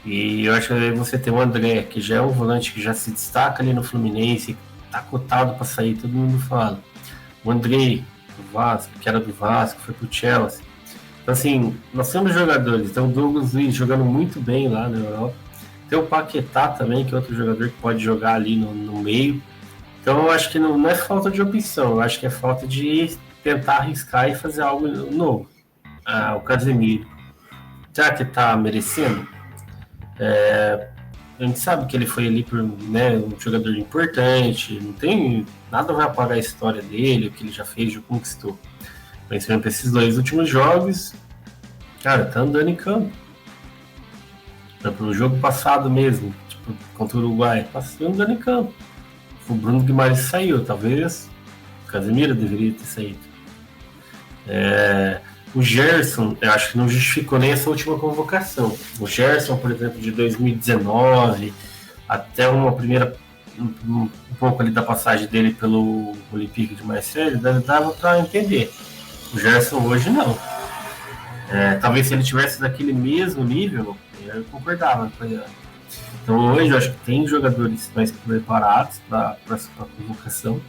E eu acho que você tem o André, que já é um volante que já se destaca ali no Fluminense, tá cotado para sair, todo mundo fala. O Andrei, do Vasco, que era do Vasco, foi pro Chelsea. Então, assim, nós temos jogadores. Então, o Douglas Luiz jogando muito bem lá na Europa. Tem o Paquetá também, que é outro jogador que pode jogar ali no meio. Então, eu acho que não é falta de opção, eu acho que é falta de tentar arriscar e fazer algo novo. O Casemiro, será que tá merecendo? A gente sabe que ele foi ali por um jogador importante, não tem nada vai apagar a história dele, o que ele já fez, já conquistou. Mas para esses 2 últimos jogos, cara, tá andando em campo. Pro jogo passado mesmo, tipo, contra o Uruguai, passou andando em campo. O Bruno Guimarães saiu, talvez o Casemiro deveria ter saído. O Gerson, eu acho que não justificou nem essa última convocação. O Gerson, por exemplo, de 2019, até uma primeira, um pouco ali da passagem dele pelo Olympique de Marseille, dava para entender. O Gerson hoje não. Talvez se ele tivesse daquele mesmo nível, eu concordava com ele. Então hoje eu acho que tem jogadores mais preparados para a convocação.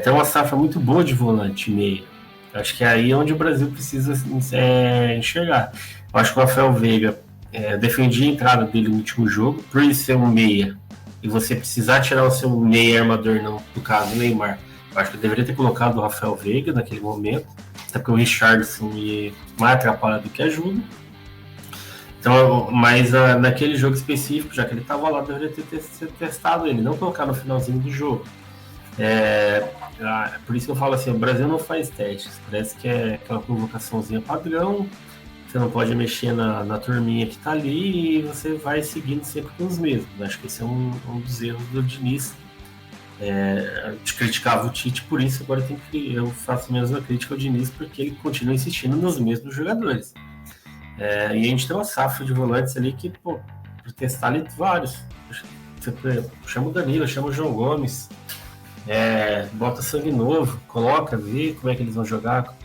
Tem uma safra muito boa de volante e meia. Acho que é aí onde o Brasil precisa enxergar. Eu acho que o Rafael Veiga, defendi a entrada dele no último jogo, por ele ser um meia, e você precisar tirar o seu meia armador, não, no caso, o Neymar. Eu acho que eu deveria ter colocado o Rafael Veiga naquele momento, até porque o Richarlison mais atrapalha do que ajuda. Então, mas naquele jogo específico, já que ele estava lá, deveria ter testado ele, não colocar no finalzinho do jogo. Por isso que eu falo assim, o Brasil não faz testes, parece que é aquela convocaçãozinha padrão, você não pode mexer na turminha que tá ali e você vai seguindo sempre com os mesmos. Acho que esse é um dos erros do Diniz. De criticava o Tite, por isso agora eu faço a mesma crítica ao Diniz, porque ele continua insistindo nos mesmos jogadores. E a gente tem uma safra de volantes ali que, para testar ali vários. Você chama o Danilo, chama o João Gomes, bota sangue novo, coloca, vê como é que eles vão jogar.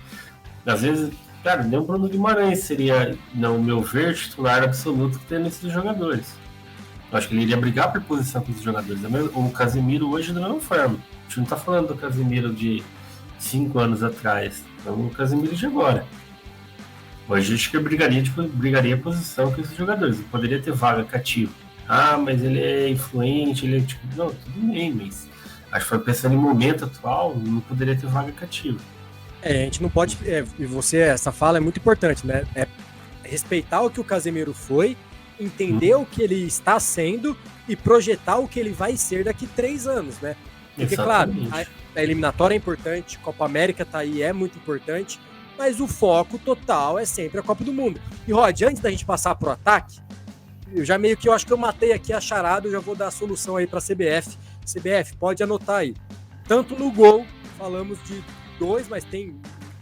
Às vezes, cara, nem o Bruno Guimarães seria, no meu ver, titular absoluto que tem nesses jogadores. Eu acho que ele iria brigar por posição com os jogadores. O Casemiro hoje da mesma forma. A gente não tá falando do Casemiro de 5 anos atrás, é o Casemiro de agora. Hoje acho que eu brigaria a posição com esses jogadores. Ele poderia ter vaga cativa. Mas ele é influente, ele é tipo. Não, tudo bem, mas acho que foi pensando em momento atual, não poderia ter vaga cativa. A gente não pode. Essa fala é muito importante, né? Respeitar o que o Casemiro foi, entender o que ele está sendo e projetar o que ele vai ser daqui 3 anos, né? Porque, exatamente. Claro, a eliminatória é importante, Copa América tá aí, é muito importante, mas o foco total é sempre a Copa do Mundo. E, Rod, antes da gente passar pro ataque, eu acho que eu matei aqui a charada, eu já vou dar a solução aí pra CBF. CBF, pode anotar aí. Tanto no gol, falamos de 2, mas tem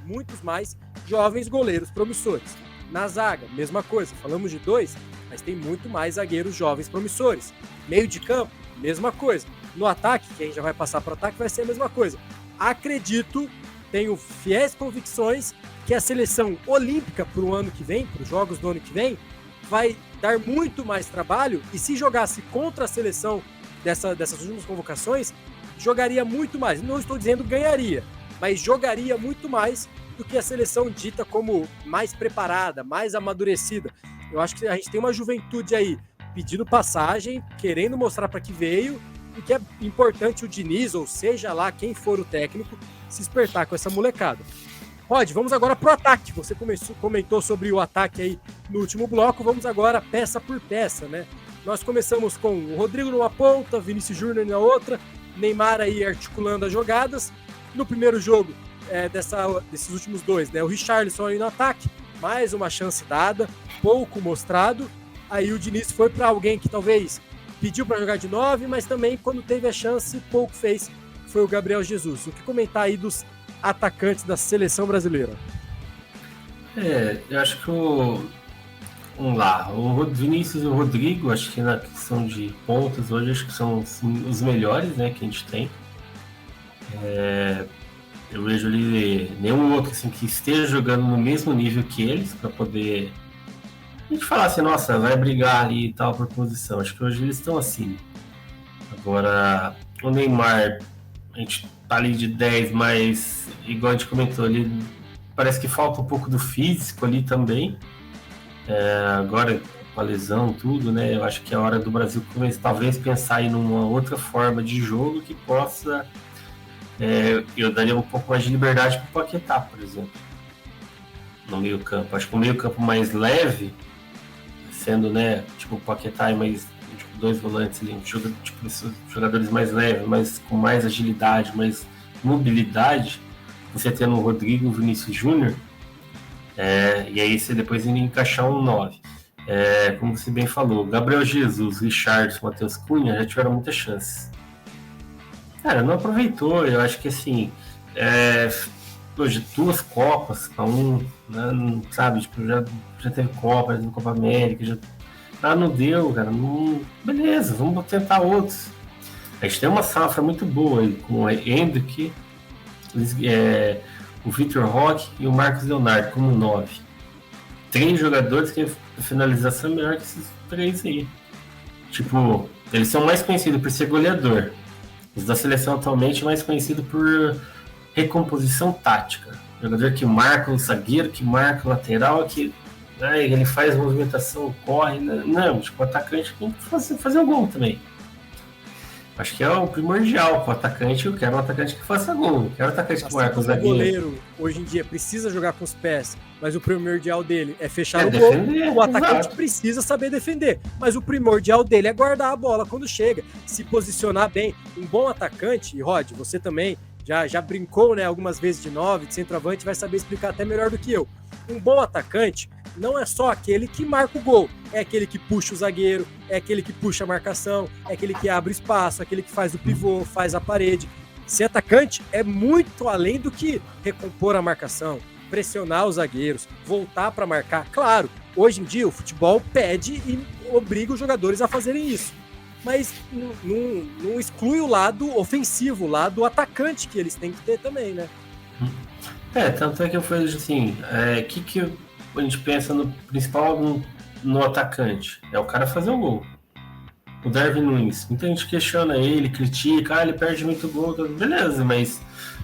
muitos mais jovens goleiros promissores. Na zaga, mesma coisa, falamos de 2, mas tem muito mais zagueiros jovens promissores. Meio de campo, mesma coisa. No ataque, que a gente já vai passar para o ataque, vai ser a mesma coisa. Acredito, tenho fiéis convicções que a seleção olímpica para o ano que vem, para os jogos do ano que vem, vai dar muito mais trabalho, e se jogasse contra a seleção dessas últimas convocações, jogaria muito mais. Não estou dizendo ganharia, mas jogaria muito mais do que a seleção dita como mais preparada, mais amadurecida. Eu acho que a gente tem uma juventude aí pedindo passagem, querendo mostrar para que veio, e que é importante o Diniz, ou seja lá quem for o técnico, se espertar com essa molecada. Rod, vamos agora pro ataque. Você comentou sobre o ataque aí no último bloco, vamos agora peça por peça, né? Nós começamos com o Rodrigo numa ponta, Vinícius Júnior na outra, Neymar aí articulando as jogadas. No primeiro jogo desses últimos dois, né? O Richarlison aí no ataque, mais uma chance dada, pouco mostrado. Aí o Diniz foi para alguém que talvez pediu para jogar de 9, mas também quando teve a chance, pouco fez. Foi o Gabriel Jesus. O que comentar aí dos atacantes da seleção brasileira? Eu acho que vamos lá, o Vinícius e o Rodrigo, acho que na questão de pontas hoje, acho que são os melhores, né, que a gente tem. Eu vejo ali nenhum outro assim, que esteja jogando no mesmo nível que eles, para poder a gente falar assim, nossa, vai brigar ali e tal por posição. Acho que hoje eles estão assim. Agora, o Neymar, a gente tá ali de 10, mas igual a gente comentou ali, parece que falta um pouco do físico ali também. Agora, com a lesão, tudo, né? Eu acho que é a hora do Brasil talvez pensar em uma outra forma de jogo que possa. Eu daria um pouco mais de liberdade para o Paquetá, por exemplo, no meio campo. Acho que o meio campo mais leve, sendo, né, tipo o Paquetá e mais tipo, 2 volantes ali, tipo, jogadores mais leves, mas com mais agilidade, mais mobilidade, você tendo o Rodrigo e o Vinícius Júnior, e aí você depois iria encaixar um 9. Como você bem falou, Gabriel Jesus, Richarlison, Matheus Cunha já tiveram muitas chances. Cara, não aproveitou. Eu acho que assim, hoje 2 Copas pra um, né, sabe, tipo, já teve Copa América, não deu, cara, não, beleza, vamos tentar outros. A gente tem uma safra muito boa aí, com o Endrick, o Vitor Roque e o Marcos Leonardo como 9. 3 jogadores que a finalização é melhor que esses 3 aí. Tipo, eles são mais conhecidos por ser goleador. Os da seleção atualmente mais conhecido por recomposição tática. Jogador que marca o zagueiro, que marca o lateral, que ele faz movimentação, corre. Não, tipo, o atacante tem que fazer o gol também. Acho que é o primordial para o atacante. Eu quero um atacante que faça gol. Eu quero um atacante que marca o zagueiro. O goleiro, hoje em dia, precisa jogar com os pés, mas o primordial dele é fechar o defender, gol. O atacante exato. precisa saber defender, mas o primordial dele é guardar a bola quando chega, se posicionar bem. Um bom atacante, e Rod, você também já brincou, né, algumas vezes de 9, de centroavante, vai saber explicar até melhor do que eu. Um bom atacante não é só aquele que marca o gol, é aquele que puxa o zagueiro, é aquele que puxa a marcação, é aquele que abre espaço, aquele que faz o pivô, faz a parede. Ser atacante é muito além do que recompor a marcação, pressionar os zagueiros, voltar para marcar. Claro, hoje em dia o futebol pede e obriga os jogadores a fazerem isso, mas não exclui o lado ofensivo, o lado atacante que eles têm que ter também, né? Tanto é que eu falei assim, que a gente pensa no principal no atacante, é o cara fazer o gol. O Darwin Nunes, muita gente questiona ele, critica, ele perde muito gol, beleza, mas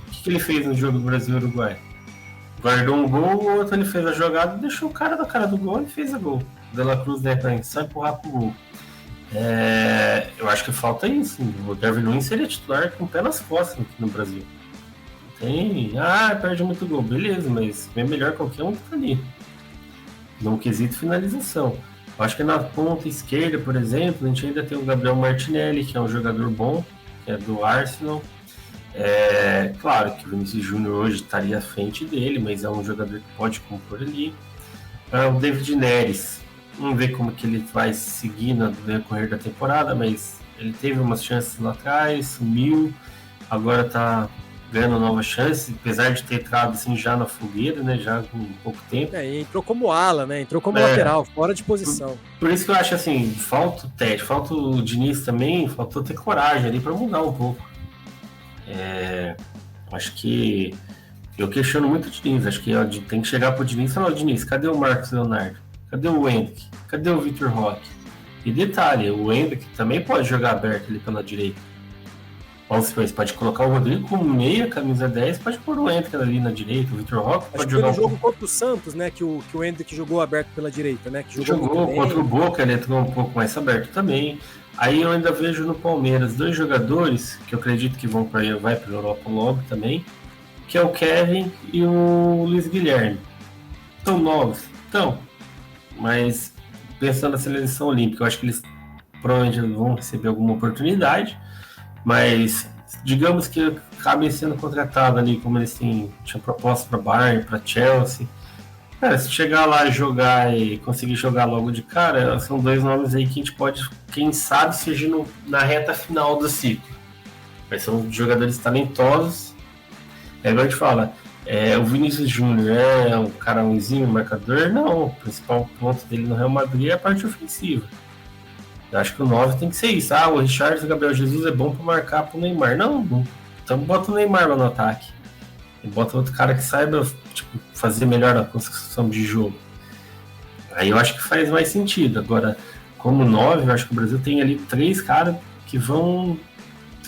o que ele fez no jogo do Brasil e Uruguai? Guardou um gol, o outro ele fez a jogada, deixou o cara da cara do gol e fez a gol. O De La Cruz, né, pra só empurrar pro gol. Eu acho que falta isso. O Darwin Nunes seria titular com o pé nas costas aqui no Brasil. Perde muito gol, beleza, mas é melhor qualquer um que tá ali. No quesito finalização. Eu acho que na ponta esquerda, por exemplo, a gente ainda tem o Gabriel Martinelli, que é um jogador bom, que é do Arsenal. Claro que o Vinícius Júnior hoje estaria à frente dele, mas é um jogador que pode compor ali. O David Neres, vamos ver como que ele vai seguir no decorrer da temporada, mas ele teve umas chances lá atrás, sumiu, agora está ganhando novas chances, apesar de ter entrado assim, já na fogueira, né, já com pouco tempo. Entrou como ala, né, entrou como lateral, fora de posição. Por isso que eu acho assim, falta o teste, falta o Diniz também, faltou ter coragem ali para mudar um pouco. Acho que eu questiono muito o Diniz, acho que tem que chegar pro Diniz e falar, Diniz, cadê o Marcos Leonardo? Cadê o Endrick? Cadê o Vitor Roque? E detalhe, o Endrick também pode jogar aberto ali pela direita. Você pode colocar o Rodrigo como meia, camisa 10, pode pôr o Endrick ali na direita, o Vitor Roque pode jogar no jogo contra o Santos, né, que o Endrick jogou aberto pela direita, né? Que jogou contra o Boca, ele entrou um pouco mais aberto também. Aí eu ainda vejo no Palmeiras 2 jogadores que eu acredito que vai para a Europa logo também, que é o Kevin e o Luiz Guilherme. São novos, mas pensando na seleção olímpica, eu acho que eles provavelmente vão receber alguma oportunidade, mas digamos que acabem sendo contratados ali, como eles tinham proposta para Bayern, para Chelsea. Cara, se chegar lá e jogar e conseguir jogar logo de cara, são 2 nomes aí que a gente pode, quem sabe, seja na reta final do ciclo. Mas são jogadores talentosos. É igual a gente fala, o Vinícius Júnior é um cara ruimzinho, marcador? Não, o principal ponto dele no Real Madrid é a parte ofensiva. Eu acho que o 9 tem que ser isso. O Richarlison e o Gabriel Jesus é bom para marcar pro Neymar. Não. Então bota o Neymar lá no ataque. E bota outro cara que saiba fazer melhor a construção de jogo. Aí eu acho que faz mais sentido. Agora, como 9, eu acho que o Brasil tem ali 3 caras que vão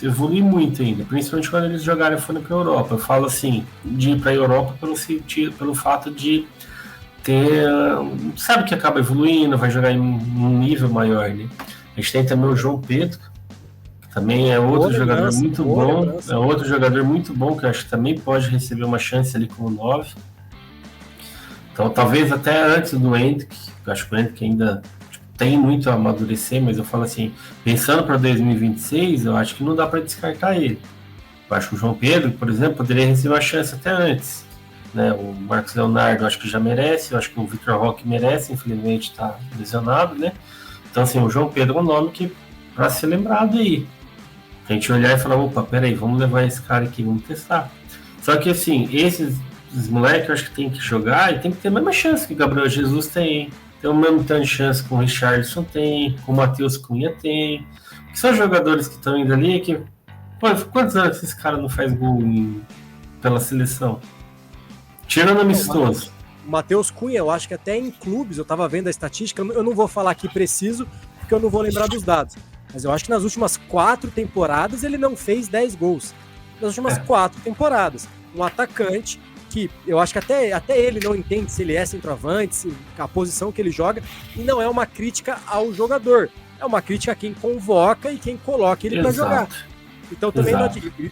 evoluir muito ainda, principalmente quando eles jogarem fora para a Europa. Eu falo assim, de ir para a Europa pelo fato de ter, sabe, que acaba evoluindo, vai jogar em um nível maior, né? A gente tem também o João Pedro, que também é outro jogador muito bom, é outro jogador muito bom, que eu acho que também pode receber uma chance ali como 9. Então talvez até antes do Endrick, eu acho que o Endrick ainda tem muito a amadurecer, mas eu falo assim, pensando para 2026, eu acho que não dá para descartar ele. Eu acho que o João Pedro, por exemplo, poderia receber uma chance até antes. Né? O Marcos Leonardo, eu acho que já merece, eu acho que o Vitor Roque merece, infelizmente está lesionado, né? Então, assim, o João Pedro é um nome que para ser lembrado aí. A gente olhar e falar, opa, peraí, vamos levar esse cara aqui, vamos testar. Só que, assim, esses moleques eu acho que tem que jogar e tem que ter a mesma chance que o Gabriel Jesus tem o mesmo tanto de chance que o Richarlison tem, com o Matheus Cunha tem, que são jogadores que estão indo ali, que quantos anos esse cara não faz gol pela seleção? Tirando amistoso. O Matheus Cunha, eu acho que até em clubes, eu tava vendo a estatística, eu não vou falar aqui preciso, porque eu não vou lembrar dos dados, mas eu acho que nas últimas 4 temporadas ele não fez 10 gols. Nas últimas 4 temporadas. Um atacante que eu acho que até ele não entende se ele é centroavante, a posição que ele joga, e não é uma crítica ao jogador, é uma crítica a quem convoca e quem coloca ele para jogar. Então também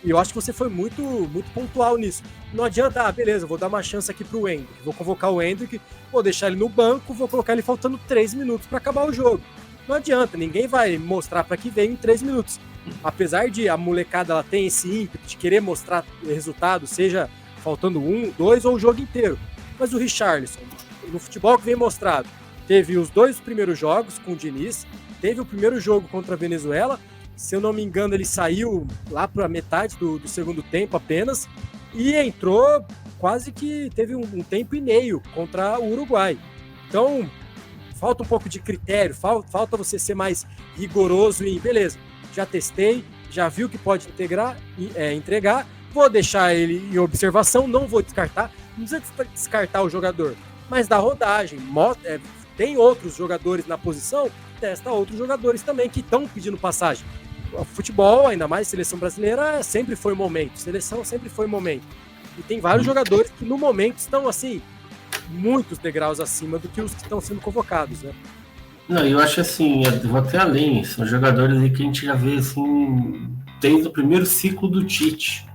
eu acho que você foi muito, muito pontual nisso. Não adianta, beleza, vou dar uma chance aqui pro Endrick, vou convocar o Endrick, vou deixar ele no banco, vou colocar ele faltando 3 minutos para acabar o jogo. Não adianta, ninguém vai mostrar para que veio em 3 minutos. Apesar de a molecada ela tem esse ímpeto de querer mostrar resultado, seja faltando 1, 2 ou o jogo inteiro. Mas o Richarlison, no futebol que vem mostrado, teve os 2 primeiros jogos com o Diniz, teve o primeiro jogo contra a Venezuela, se eu não me engano ele saiu lá para a metade do segundo tempo apenas, e entrou quase que teve um tempo e meio contra o Uruguai. Então, falta um pouco de critério, falta você ser mais rigoroso em, beleza, já testei, já viu que pode entregar, vou deixar ele em observação, não vou descartar, não precisa descartar o jogador, mas dá rodagem, tem outros jogadores na posição, testa outros jogadores também que estão pedindo passagem. O futebol, ainda mais seleção brasileira, sempre foi momento, seleção sempre foi momento. E tem vários jogadores que no momento estão assim, muitos degraus acima do que os que estão sendo convocados, né? Não, eu acho assim, eu vou até além, são jogadores aí que a gente já vê assim, desde o primeiro ciclo do Tite.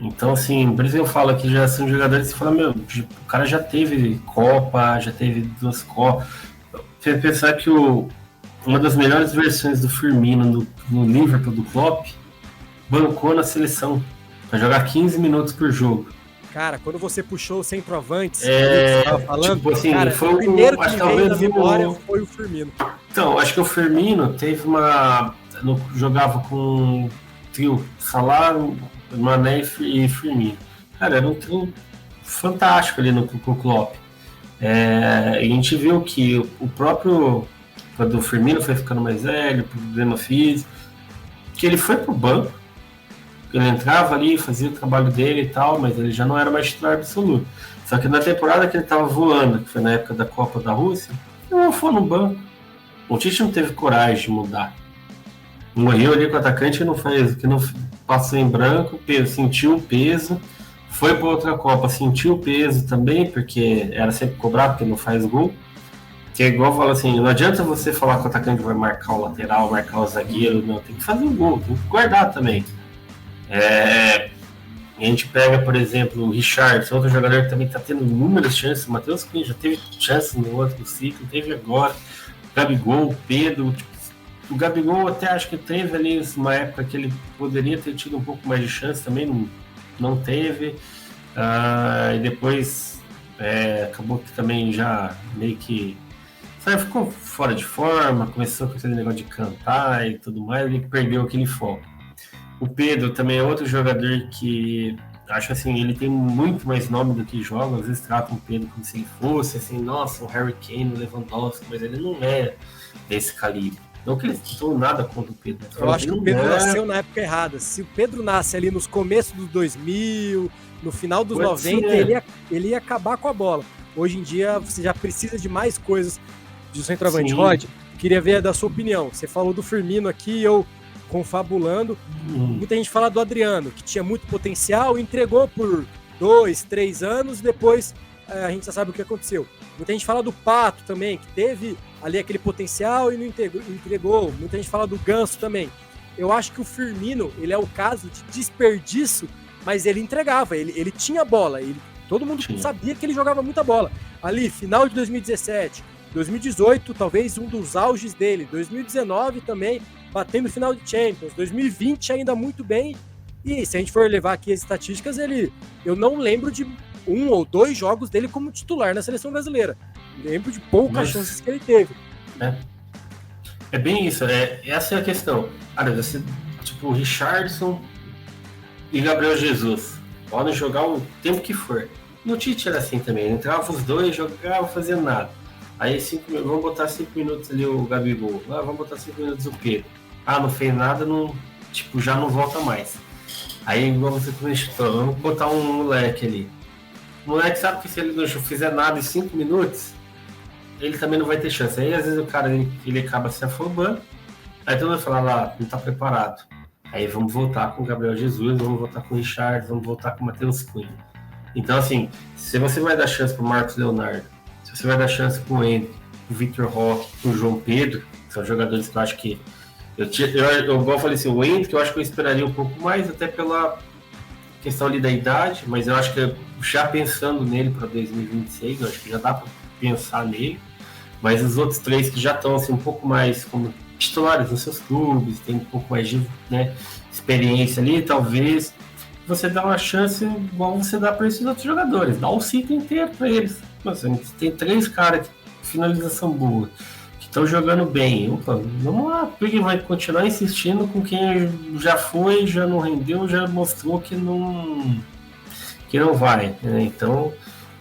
Então, assim, por isso eu falo que já são jogadores que falam, o cara já teve Copa, já teve 2 Copas. Você pensar que uma das melhores versões do Firmino no Liverpool do Klopp bancou na seleção para jogar 15 minutos por jogo. Cara, quando você puxou o centroavante, que você tava falando, tipo assim, cara, foi o primeiro que que veio na memória foi o Firmino. Então, acho que o Firmino teve jogava com trio Salah, Mané e Firmino. Cara, era um trio fantástico ali com o Klopp. A gente viu que o próprio quando o Firmino foi ficando mais velho, problema físico, que ele foi pro banco, ele entrava ali, fazia o trabalho dele e tal, mas ele já não era mais titular absoluto. Só que na temporada que ele tava voando, que foi na época da Copa da Rússia, ele não foi no banco. O Tite não teve coragem de mudar. Morreu ali com o atacante que não passou em branco, sentiu o peso, foi para outra Copa, sentiu o peso também, porque era sempre cobrado, porque não faz gol. Que é igual fala assim, não adianta você falar que o atacante vai marcar o lateral, marcar o zagueiro, não, tem que fazer um gol, tem que guardar também. A gente pega, por exemplo, o Richarlison, outro jogador que também está tendo inúmeras chances, o Matheus Cunha já teve chances no outro ciclo, teve agora, o Gabigol, o Pedro, o Gabigol até acho que teve ali uma época que ele poderia ter tido um pouco mais de chance, também não teve, e depois acabou que também já meio que ficou fora de forma, começou com aquele negócio de cantar e tudo mais, ele perdeu aquele foco. O Pedro também é outro jogador que acho assim, ele tem muito mais nome do que joga, às vezes tratam o Pedro como se ele fosse assim, nossa, o Harry Kane, o Lewandowski, mas ele não é desse calibre. Não que ele tentou nada contra o Pedro. Eu acho que o Pedro nasceu na época errada. Se o Pedro nasce ali nos começos dos 2000, no final dos 90, ele ia acabar com a bola. Hoje em dia, você já precisa de mais coisas de centroavante. Rod, queria ver da sua opinião. Você falou do Firmino aqui, eu confabulando. Muita gente fala do Adriano, que tinha muito potencial, entregou por 2, 3 anos, depois a gente já sabe o que aconteceu. Muita gente fala do Pato também, que teve ali aquele potencial e não entregou. Muita gente fala do Ganso também. Eu acho que o Firmino, ele é o caso de desperdício, mas ele entregava, ele tinha bola, todo mundo sabia que ele jogava muita bola. Ali, final de 2017, 2018, talvez um dos auges dele, 2019 também, batendo final de Champions, 2020 ainda muito bem, e se a gente for levar aqui as estatísticas, eu não lembro de 1 ou 2 jogos dele como titular na seleção brasileira. Lembro de poucas chances que ele teve. É bem isso, essa é a questão. Cara, você, tipo, o Richarlison e Gabriel Jesus podem jogar o tempo que for. No Tite era assim também, ele entrava os dois, jogava, fazia nada. Aí vamos botar 5 minutos ali o Gabigol, vamos botar 5 minutos o Pedro. Não fez nada, já não volta mais. Aí igual você comentou, vamos botar um moleque ali. O moleque sabe que se ele não fizer nada em 5 minutos, ele também não vai ter chance. Aí às vezes o cara ele acaba se afobando, aí todo mundo fala, não tá preparado. Aí vamos voltar com o Gabriel Jesus, vamos voltar com o Richard, vamos voltar com o Matheus Cunha. Então assim, se você vai dar chance pro Marcos Leonardo, se você vai dar chance pro Henry, pro Vitor Roque, pro João Pedro, que são jogadores que eu acho que eu falei assim, o Henry, que eu acho que eu esperaria um pouco mais, até pela questão ali da idade, mas eu acho que já pensando nele para 2026, eu acho que já dá para pensar nele, mas os outros 3 que já estão assim, um pouco mais como titulares nos seus clubes, tem um pouco mais de experiência ali, talvez você dá uma chance igual você dá para esses outros jogadores, dá um ciclo inteiro para eles. Nossa, tem 3 caras de finalização boa, que estão jogando bem. Opa, vamos lá, porque vai continuar insistindo com quem já foi, já não rendeu, já mostrou que não vai. Né? Então,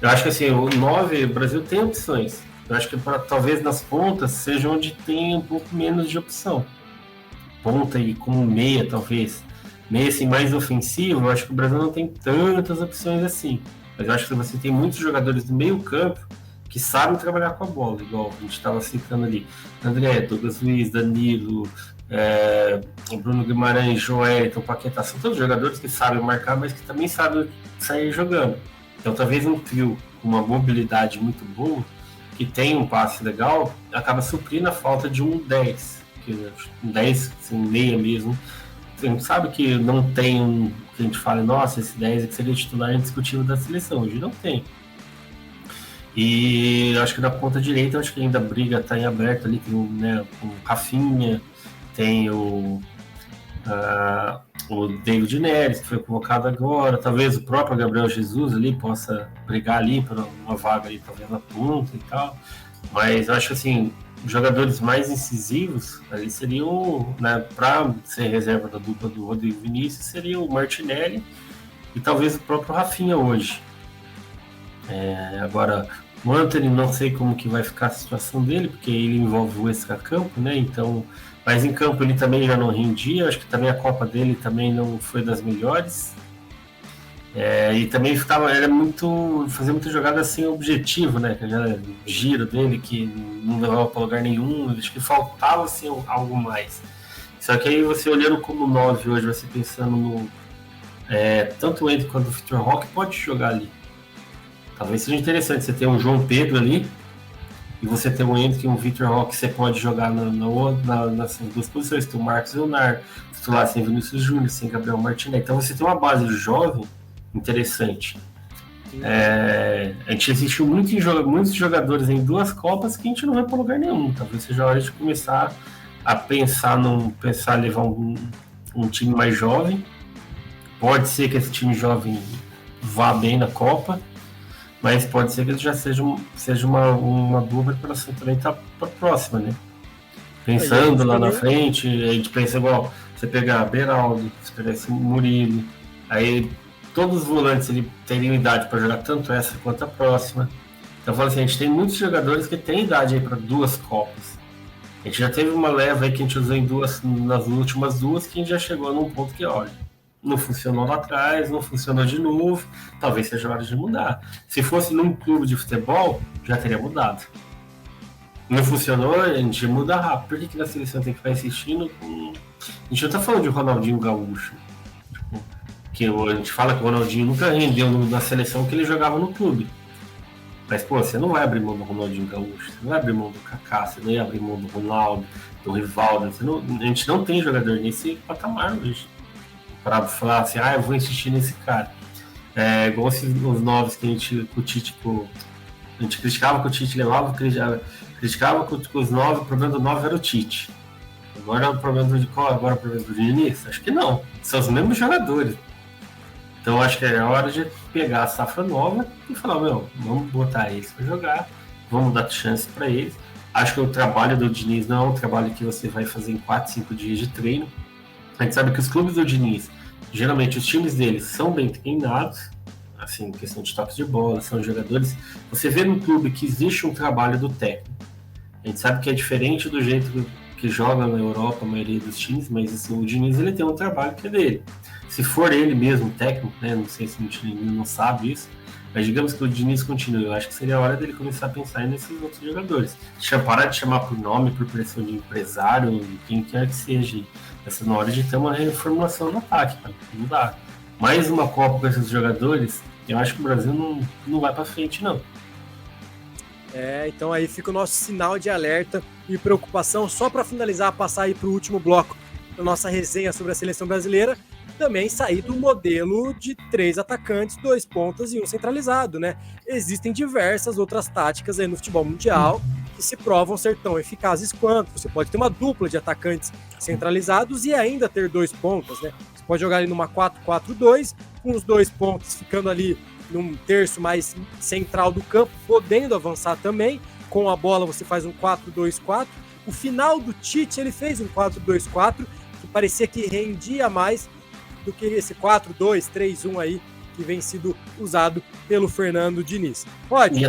eu acho que assim, o 9, o Brasil tem opções. Eu acho que talvez nas pontas seja onde tem um pouco menos de opção. Ponta e como meia, talvez. Meia assim, mais ofensivo, eu acho que o Brasil não tem tantas opções assim. Mas eu acho que você tem muitos jogadores do meio campo que sabem trabalhar com a bola, igual a gente estava citando ali. André, Douglas Luiz, Danilo, Bruno Guimarães, Joelton, Paquetá, são todos jogadores que sabem marcar, mas que também sabem sair jogando. Então talvez um trio com uma mobilidade muito boa, que tem um passe legal, acaba suprindo a falta de um 10. Um 10, assim, meia mesmo. Você sabe que não tem que a gente fala, nossa, esse 10 é que seria o titular indiscutível da seleção. Hoje não tem. E acho que na ponta direita, acho que ainda a briga está em aberto ali, tem o Rafinha, tem o David Neres, que foi convocado agora, talvez o próprio Gabriel Jesus ali possa brigar ali por uma vaga ali, talvez na ponta e tal, mas eu acho assim, os jogadores mais incisivos ali seriam, né, para ser reserva da dupla do Rodrigo Vinícius, seria o Martinelli e talvez o próprio Rafinha hoje. Agora, o Antony, não sei como que vai ficar a situação dele, porque ele envolve o extra-campo, né, então, mas em campo ele também já não rendia, acho que também a Copa dele também não foi das melhores, e também fazia muita jogada sem objetivo, né, aquele giro dele que não levava para lugar nenhum, acho que faltava assim, algo mais. Só que aí você olhando como 9 hoje, você pensando no tanto o Endo quanto o Vitor Roque pode jogar ali. Talvez seja interessante você ter um João Pedro ali, e você tem um Hendrick e um Vitor Roque, você pode jogar nessas duas posições, tem o Marcos Leonardo, titular sem Vinícius Júnior, sem Gabriel Martinelli. Então você tem uma base jovem interessante. A gente assistiu muitos jogadores em 2 Copas que a gente não vai para lugar nenhum. Talvez seja a hora de começar a pensar em levar um time mais jovem. Pode ser que esse time jovem vá bem na Copa, mas pode ser que ele já seja uma boa preparação também para a próxima, né? Pensando lá na frente, a gente pensa igual, você pegar Beraldo, você pegar esse Murilo, aí todos os volantes ele teriam idade para jogar tanto essa quanto a próxima. Então eu falo assim, a gente tem muitos jogadores que têm idade aí para 2 Copas. A gente já teve uma leva aí que a gente usou nas últimas 2, que a gente já chegou num ponto que, olha, não funcionou lá atrás, não funcionou de novo, talvez seja hora de mudar. Se fosse num clube de futebol, já teria mudado. Não funcionou, a gente muda rápido. Por que na seleção tem que ficar insistindo? A gente não tá falando de Ronaldinho Gaúcho. Que a gente fala que o Ronaldinho nunca rendeu na seleção que ele jogava no clube. Mas, pô, você não vai abrir mão do Ronaldinho Gaúcho, você não vai abrir mão do Kaká, você não vai abrir mão do Ronaldo, do Rivaldo. A gente não tem jogador nesse patamar hoje. Para falar assim, eu vou insistir nesse cara. Igual os novos que a gente criticava que o Tite levava, criticava que os 9, o problema do 9 era o Tite. Agora é o problema de qual? Agora é o problema do Diniz? Acho que não. São os mesmos jogadores. Então acho que é hora de pegar a safra nova e falar, vamos botar eles para jogar, vamos dar chance para eles. Acho que o trabalho do Diniz não é um trabalho que você vai fazer em 4, 5 dias de treino. A gente sabe que os clubes do Diniz, geralmente os times deles são bem treinados, assim, questão de toque de bola, são jogadores. Você vê no clube que existe um trabalho do técnico. A gente sabe que é diferente do jeito que joga na Europa a maioria dos times, mas assim, o Diniz ele tem um trabalho que é dele. Se for ele mesmo técnico, né, não sei se o Diniz não sabe isso, mas digamos que o Diniz continue, eu acho que seria a hora dele começar a pensar nesses outros jogadores. Parar de chamar por nome, por pressão de empresário, quem quer que seja. Essa na hora de ter uma reformulação no ataque, cara. Não dá. Mais uma Copa com esses jogadores, eu acho que o Brasil não vai para frente, não. Então aí fica o nosso sinal de alerta e preocupação. Só para finalizar, passar aí para o último bloco da nossa resenha sobre a seleção brasileira, também sair do modelo de 3 atacantes, 2 pontas e um centralizado, né? Existem diversas outras táticas aí no futebol mundial que se provam ser tão eficazes quanto. Você pode ter uma dupla de atacantes centralizados e ainda ter 2 pontas, né? Você pode jogar ali numa 4-4-2, com os 2 pontas ficando ali num terço mais central do campo, podendo avançar também. Com a bola você faz um 4-2-4. O final do Tite, ele fez um 4-2-4, que parecia que rendia mais do que esse 4-2-3-1 aí, que vem sido usado pelo Fernando Diniz. Pode,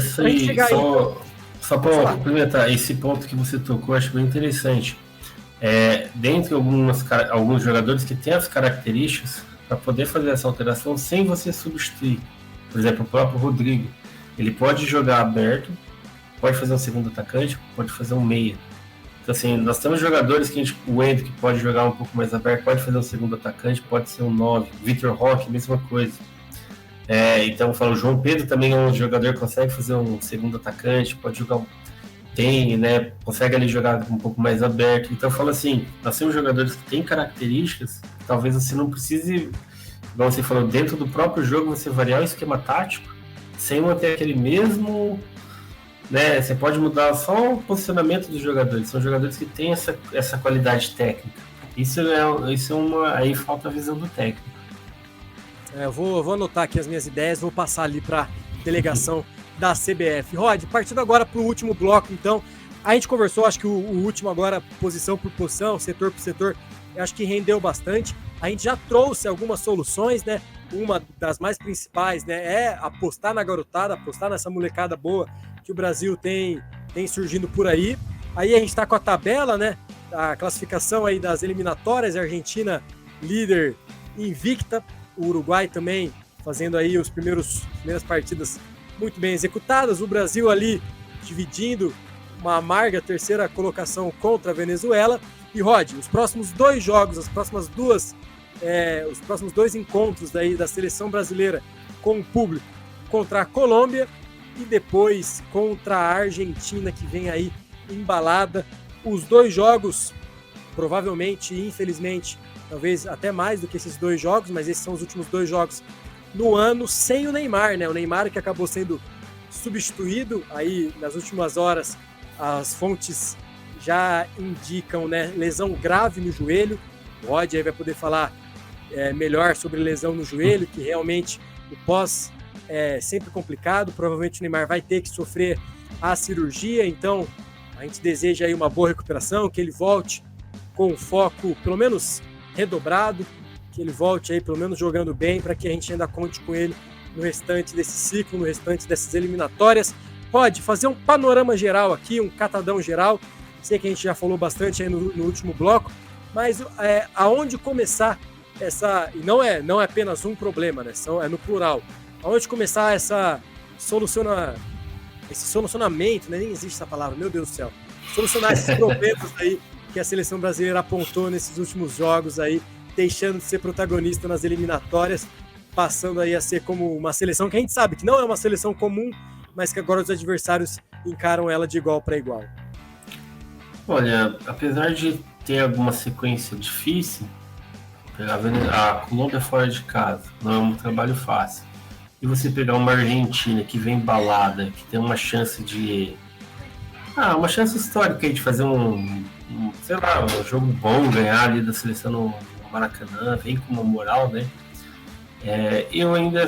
só para complementar, esse ponto que você tocou, acho bem interessante. Dentre alguns jogadores que têm as características para poder fazer essa alteração sem você substituir. Por exemplo, o próprio Rodrigo, ele pode jogar aberto, pode fazer um segundo atacante, pode fazer um meia. Então, assim, nós temos jogadores que o Hendrick pode jogar um pouco mais aberto, pode fazer um segundo atacante, pode ser um 9. Vitor Roque, mesma coisa. Então, eu falo, o João Pedro também é um jogador que consegue fazer um segundo atacante, pode jogar consegue ali jogar um pouco mais aberto. Então, eu falo assim, nós temos jogadores que têm características, talvez você não precise, igual você falou, dentro do próprio jogo, você variar o esquema tático, sem manter aquele mesmo... Né, você pode mudar só o posicionamento dos jogadores. São jogadores que têm essa qualidade técnica. Aí falta a visão do técnico. Eu vou anotar aqui as minhas ideias, vou passar ali para a delegação da CBF. Rod, partindo agora para o último bloco, então, a gente conversou, acho que o último agora, posição por posição, setor por setor, eu acho que rendeu bastante. A gente já trouxe algumas soluções, né? Uma das mais principais, né, é apostar na garotada, apostar nessa molecada boa que o Brasil tem surgindo por aí. Aí a gente está com a tabela, né? A classificação aí das eliminatórias, a Argentina líder invicta, o Uruguai também fazendo aí as primeiras partidas muito bem executadas, o Brasil ali dividindo uma amarga terceira colocação contra a Venezuela. E Rod, os próximos 2 jogos, os próximos 2 encontros daí da seleção brasileira com o público contra a Colômbia e depois contra a Argentina, que vem aí embalada. Os 2 jogos, provavelmente, infelizmente, talvez até mais do que esses 2 jogos, mas esses são os últimos 2 jogos no ano sem o Neymar, né? O Neymar que acabou sendo substituído aí nas últimas horas, as fontes já indicam, né, lesão grave no joelho. O Rod aí vai poder falar melhor sobre lesão no joelho, que realmente o pós é sempre complicado. Provavelmente o Neymar vai ter que sofrer a cirurgia, então a gente deseja aí uma boa recuperação, que ele volte com foco pelo menos redobrado, que ele volte aí pelo menos jogando bem, para que a gente ainda conte com ele no restante desse ciclo, no restante dessas eliminatórias. Pode fazer um panorama geral aqui, um catadão geral. Sei que a gente já falou bastante aí no último bloco, mas aonde começar essa... E não é apenas um problema, né? É no plural. Aonde começar esse solucionamento, né? Nem existe essa palavra, meu Deus do céu. Solucionar esses problemas aí que a seleção brasileira apontou nesses últimos jogos aí, deixando de ser protagonista nas eliminatórias, passando aí a ser como uma seleção que a gente sabe que não é uma seleção comum, mas que agora os adversários encaram ela de igual para igual. Olha, apesar de ter alguma sequência difícil, a Colômbia fora de casa não é um trabalho fácil. E você pegar uma Argentina que vem embalada, que tem uma chance uma chance histórica aí de fazer um jogo bom, ganhar ali da seleção no Maracanã, vem com uma moral, né? Eu ainda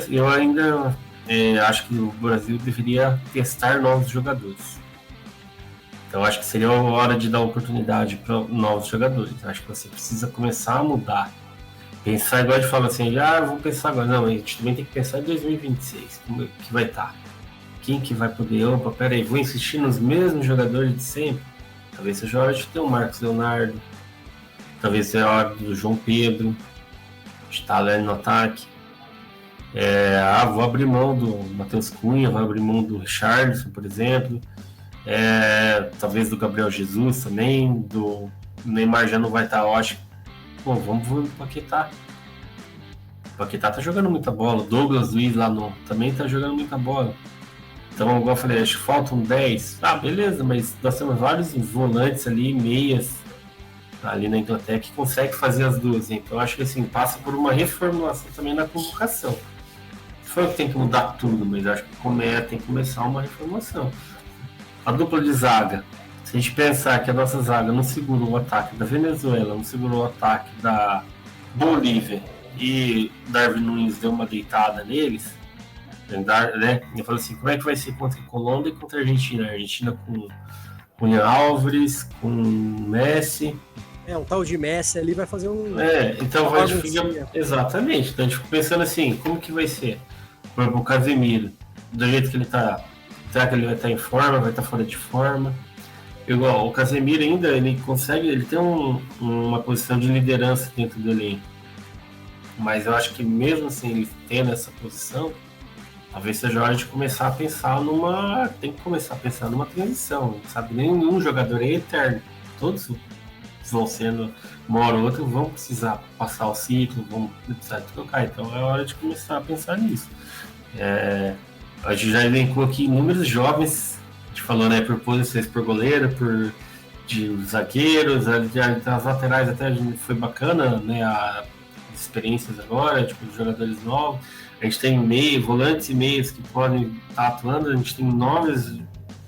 acho que o Brasil deveria testar novos jogadores. Então acho que seria a hora de dar oportunidade para novos jogadores. Acho que você precisa começar a mudar. Pensar igual de falar assim, eu vou pensar agora. Não, a gente também tem que pensar em 2026, como que vai estar. Quem que vai poder? Opa, peraí, vou insistir nos mesmos jogadores de sempre? Talvez seja a hora de ter o Marcos Leonardo. Talvez seja a hora do João Pedro. De estar ali no ataque. Vou abrir mão do Matheus Cunha, vou abrir mão do Richarlison, por exemplo. Talvez do Gabriel Jesus também. Do Neymar já não vai estar, ótimo. Pô, vamos ver o Paquetá. O Paquetá tá jogando muita bola. O Douglas Luiz lá também tá jogando muita bola. Então, igual eu falei, acho que faltam 10. Beleza, mas nós temos vários volantes ali, meias, ali na Inglaterra, que conseguem fazer as duas. Então, acho que assim, passa por uma reformulação também na convocação. Foi que tem que mudar tudo, mas acho que tem que começar uma reformulação. A dupla de zaga. Se a gente pensar que a nossa zaga não segurou o ataque da Venezuela, não segurou o ataque da Bolívia e Darwin Nunes deu uma deitada neles, né? Eu falo assim, como é que vai ser contra a Colômbia e contra a Argentina? A Argentina com Julián Álvares, com Messi. Um tal de Messi ali vai fazer então exatamente. Então a gente fica pensando assim, como que vai ser? Por exemplo, o Casemiro, do jeito que ele tá, será que ele vai estar em forma, vai estar fora de forma? Igual, o Casemiro ainda, ele tem uma posição de liderança dentro do elenco. Mas eu acho que mesmo assim, ele tendo essa posição, talvez seja a hora de começar a pensar numa transição, sabe? Nenhum jogador é eterno. Todos vão sendo, uma hora ou outra, vão precisar passar o ciclo, vão precisar trocar. Então é hora de começar a pensar nisso. A gente já elencou aqui inúmeros jovens, a gente falou, né, por posições, por goleiro, de zagueiros, as laterais até foi bacana, né, as experiências agora, tipo, de jogadores novos. A gente tem volantes e meios que podem estar atuando, a gente tem 9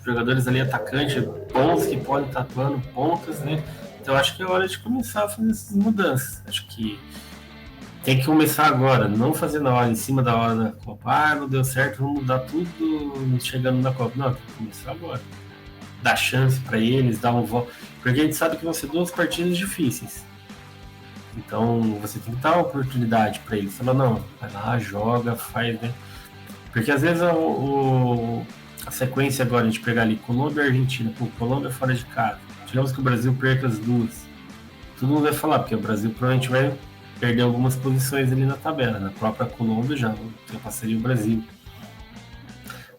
jogadores ali, atacantes bons que podem estar atuando, pontas, né? Então acho que é hora de começar a fazer essas mudanças. Acho que tem que começar agora, não fazer na hora, em cima da hora da Copa. Não deu certo, vamos mudar tudo chegando na Copa. Não, tem que começar agora. Dar chance para eles, dar um voto. Porque a gente sabe que vão ser 2 partidas difíceis. Então você tem que dar uma oportunidade para eles. Fala, não, vai lá, joga, faz, né? Porque às vezes a sequência agora, a gente pegar ali Colômbia e Argentina, Colômbia fora de casa. Digamos que o Brasil perca as duas. Todo mundo vai falar, porque o Brasil provavelmente vai perder algumas posições ali na tabela. Na própria Colômbia já ultrapassaria o Brasil.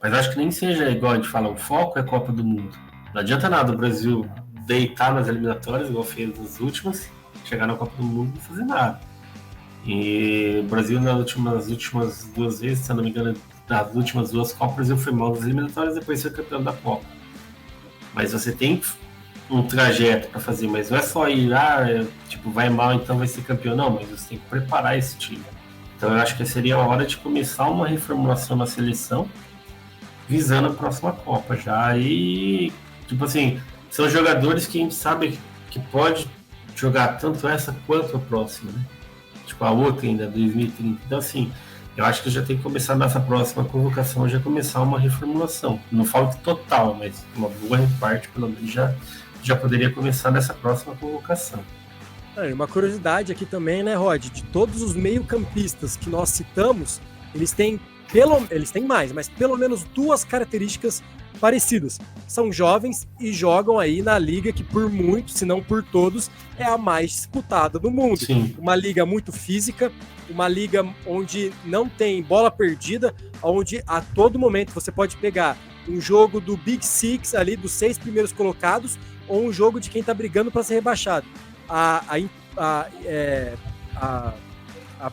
Mas acho que nem seja igual a gente fala, o foco é a Copa do Mundo. Não adianta nada o Brasil deitar nas eliminatórias, igual fez nas últimas, chegar na Copa do Mundo e não fazer nada. E o Brasil nas últimas 2 vezes, se eu não me engano, das últimas 2 Copas, o Brasil foi mal nas eliminatórias, depois foi campeão da Copa. Mas você tem um trajeto para fazer, mas não é só ir, vai mal, então vai ser campeão. Não, mas você tem que preparar esse time. Então eu acho que seria a hora de começar uma reformulação na seleção, visando a próxima Copa já. E, são jogadores que a gente sabe que pode jogar tanto essa quanto a próxima, né? A outra ainda, 2030. Então, eu acho que já tem que começar nessa próxima convocação, já começar uma reformulação. Não falo que total, mas uma boa parte, pelo menos, já poderia começar nessa próxima convocação. Uma curiosidade aqui também, né, Rod? De todos os meio-campistas que nós citamos, eles têm mais, mas pelo menos 2 características parecidas. São jovens e jogam aí na liga que por muitos, se não por todos, é a mais disputada do mundo. Sim. Uma liga muito física, uma liga onde não tem bola perdida, onde a todo momento você pode pegar um jogo do Big Six ali, dos 6 primeiros colocados, ou um jogo de quem está brigando para ser rebaixado. A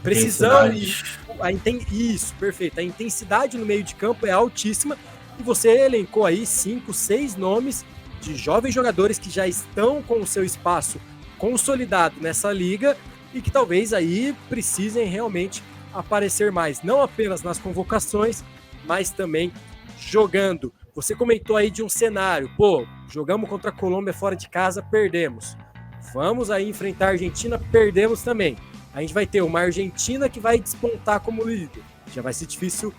precisão isso, perfeito. A intensidade no meio de campo é altíssima e você elencou aí 5, 6 nomes de jovens jogadores que já estão com o seu espaço consolidado nessa liga e que talvez aí precisem realmente aparecer mais, não apenas nas convocações, mas também jogando. Você comentou aí de um cenário, jogamos contra a Colômbia fora de casa, perdemos. Vamos aí enfrentar a Argentina, perdemos também. A gente vai ter uma Argentina que vai despontar como líder. Já vai ser difícil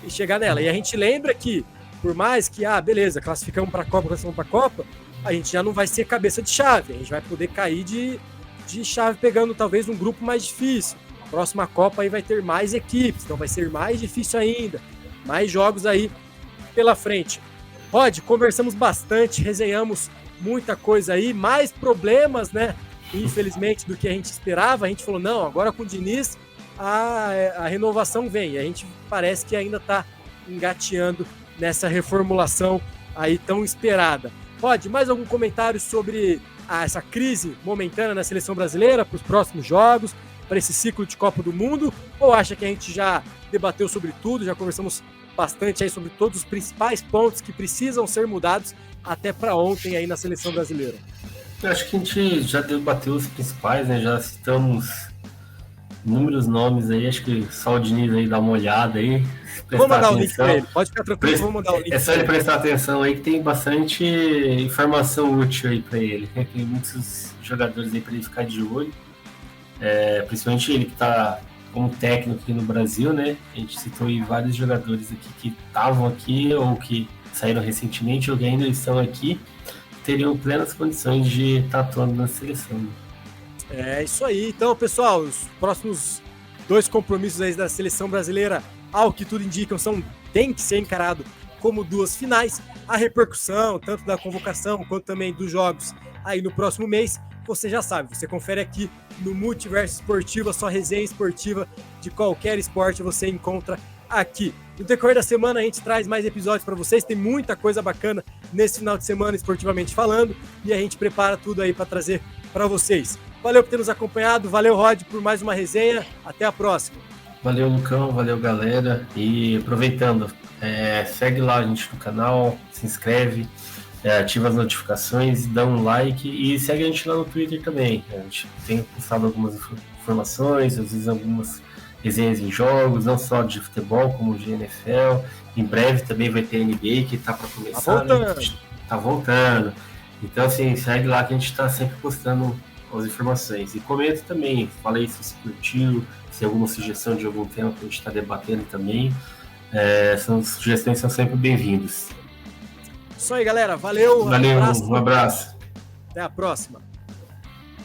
chegar nela. E a gente lembra que, por mais que, beleza, classificamos para a Copa, a gente já não vai ser cabeça de chave. A gente vai poder cair de chave pegando talvez um grupo mais difícil. A próxima Copa aí vai ter mais equipes, então vai ser mais difícil ainda. Mais jogos aí pela frente. Rod, conversamos bastante, resenhamos muita coisa aí, mais problemas, né? Infelizmente, do que a gente esperava. A gente falou, não, agora com o Diniz a renovação vem. E a gente parece que ainda está engateando nessa reformulação aí tão esperada. Rod, mais algum comentário sobre essa crise momentânea na seleção brasileira para os próximos jogos, para esse ciclo de Copa do Mundo? Ou acha que a gente já debateu sobre tudo, já conversamos bastante aí sobre todos os principais pontos que precisam ser mudados até para ontem aí na seleção brasileira? Eu acho que a gente já debateu os principais, né? Já citamos inúmeros nomes aí, acho que só o Diniz aí dá uma olhada aí. Vou mandar o link para ele, pode ficar tranquilo, vou mandar o link. É só ele prestar atenção aí que tem bastante informação útil aí para ele. Tem muitos jogadores aí para ele ficar de olho, principalmente ele que está como técnico aqui no Brasil, né? A gente citou aí vários jogadores aqui que estavam aqui ou que saíram recentemente ou que ainda estão aqui, teriam plenas condições de estar atuando na seleção. É isso aí. Então, pessoal, os próximos 2 compromissos aí da seleção brasileira, ao que tudo indica, tem que ser encarado como 2 finais. A repercussão, tanto da convocação quanto também dos jogos aí no próximo mês, você já sabe, você confere aqui no Multiverso Esportivo, a sua resenha esportiva de qualquer esporte você encontra aqui. No decorrer da semana a gente traz mais episódios para vocês, tem muita coisa bacana nesse final de semana esportivamente falando e a gente prepara tudo aí para trazer para vocês. Valeu por ter nos acompanhado, valeu Rod por mais uma resenha, até a próxima. Valeu Lucão, valeu galera, e aproveitando, segue lá a gente no canal, se inscreve, ativa as notificações, dá um like e segue a gente lá no Twitter também. A gente tem postado algumas informações, às vezes algumas resenhas em jogos, não só de futebol, como de NFL. Em breve também vai ter NBA que tá para começar. Tá voltando. Então, assim, segue lá que a gente tá sempre postando as informações. E comenta também, fala aí se você curtiu, se tem alguma sugestão de algum tema que a gente tá debatendo também. Sugestões são sempre bem-vindas. Isso aí, galera. Valeu. Valeu, um abraço. Até a próxima.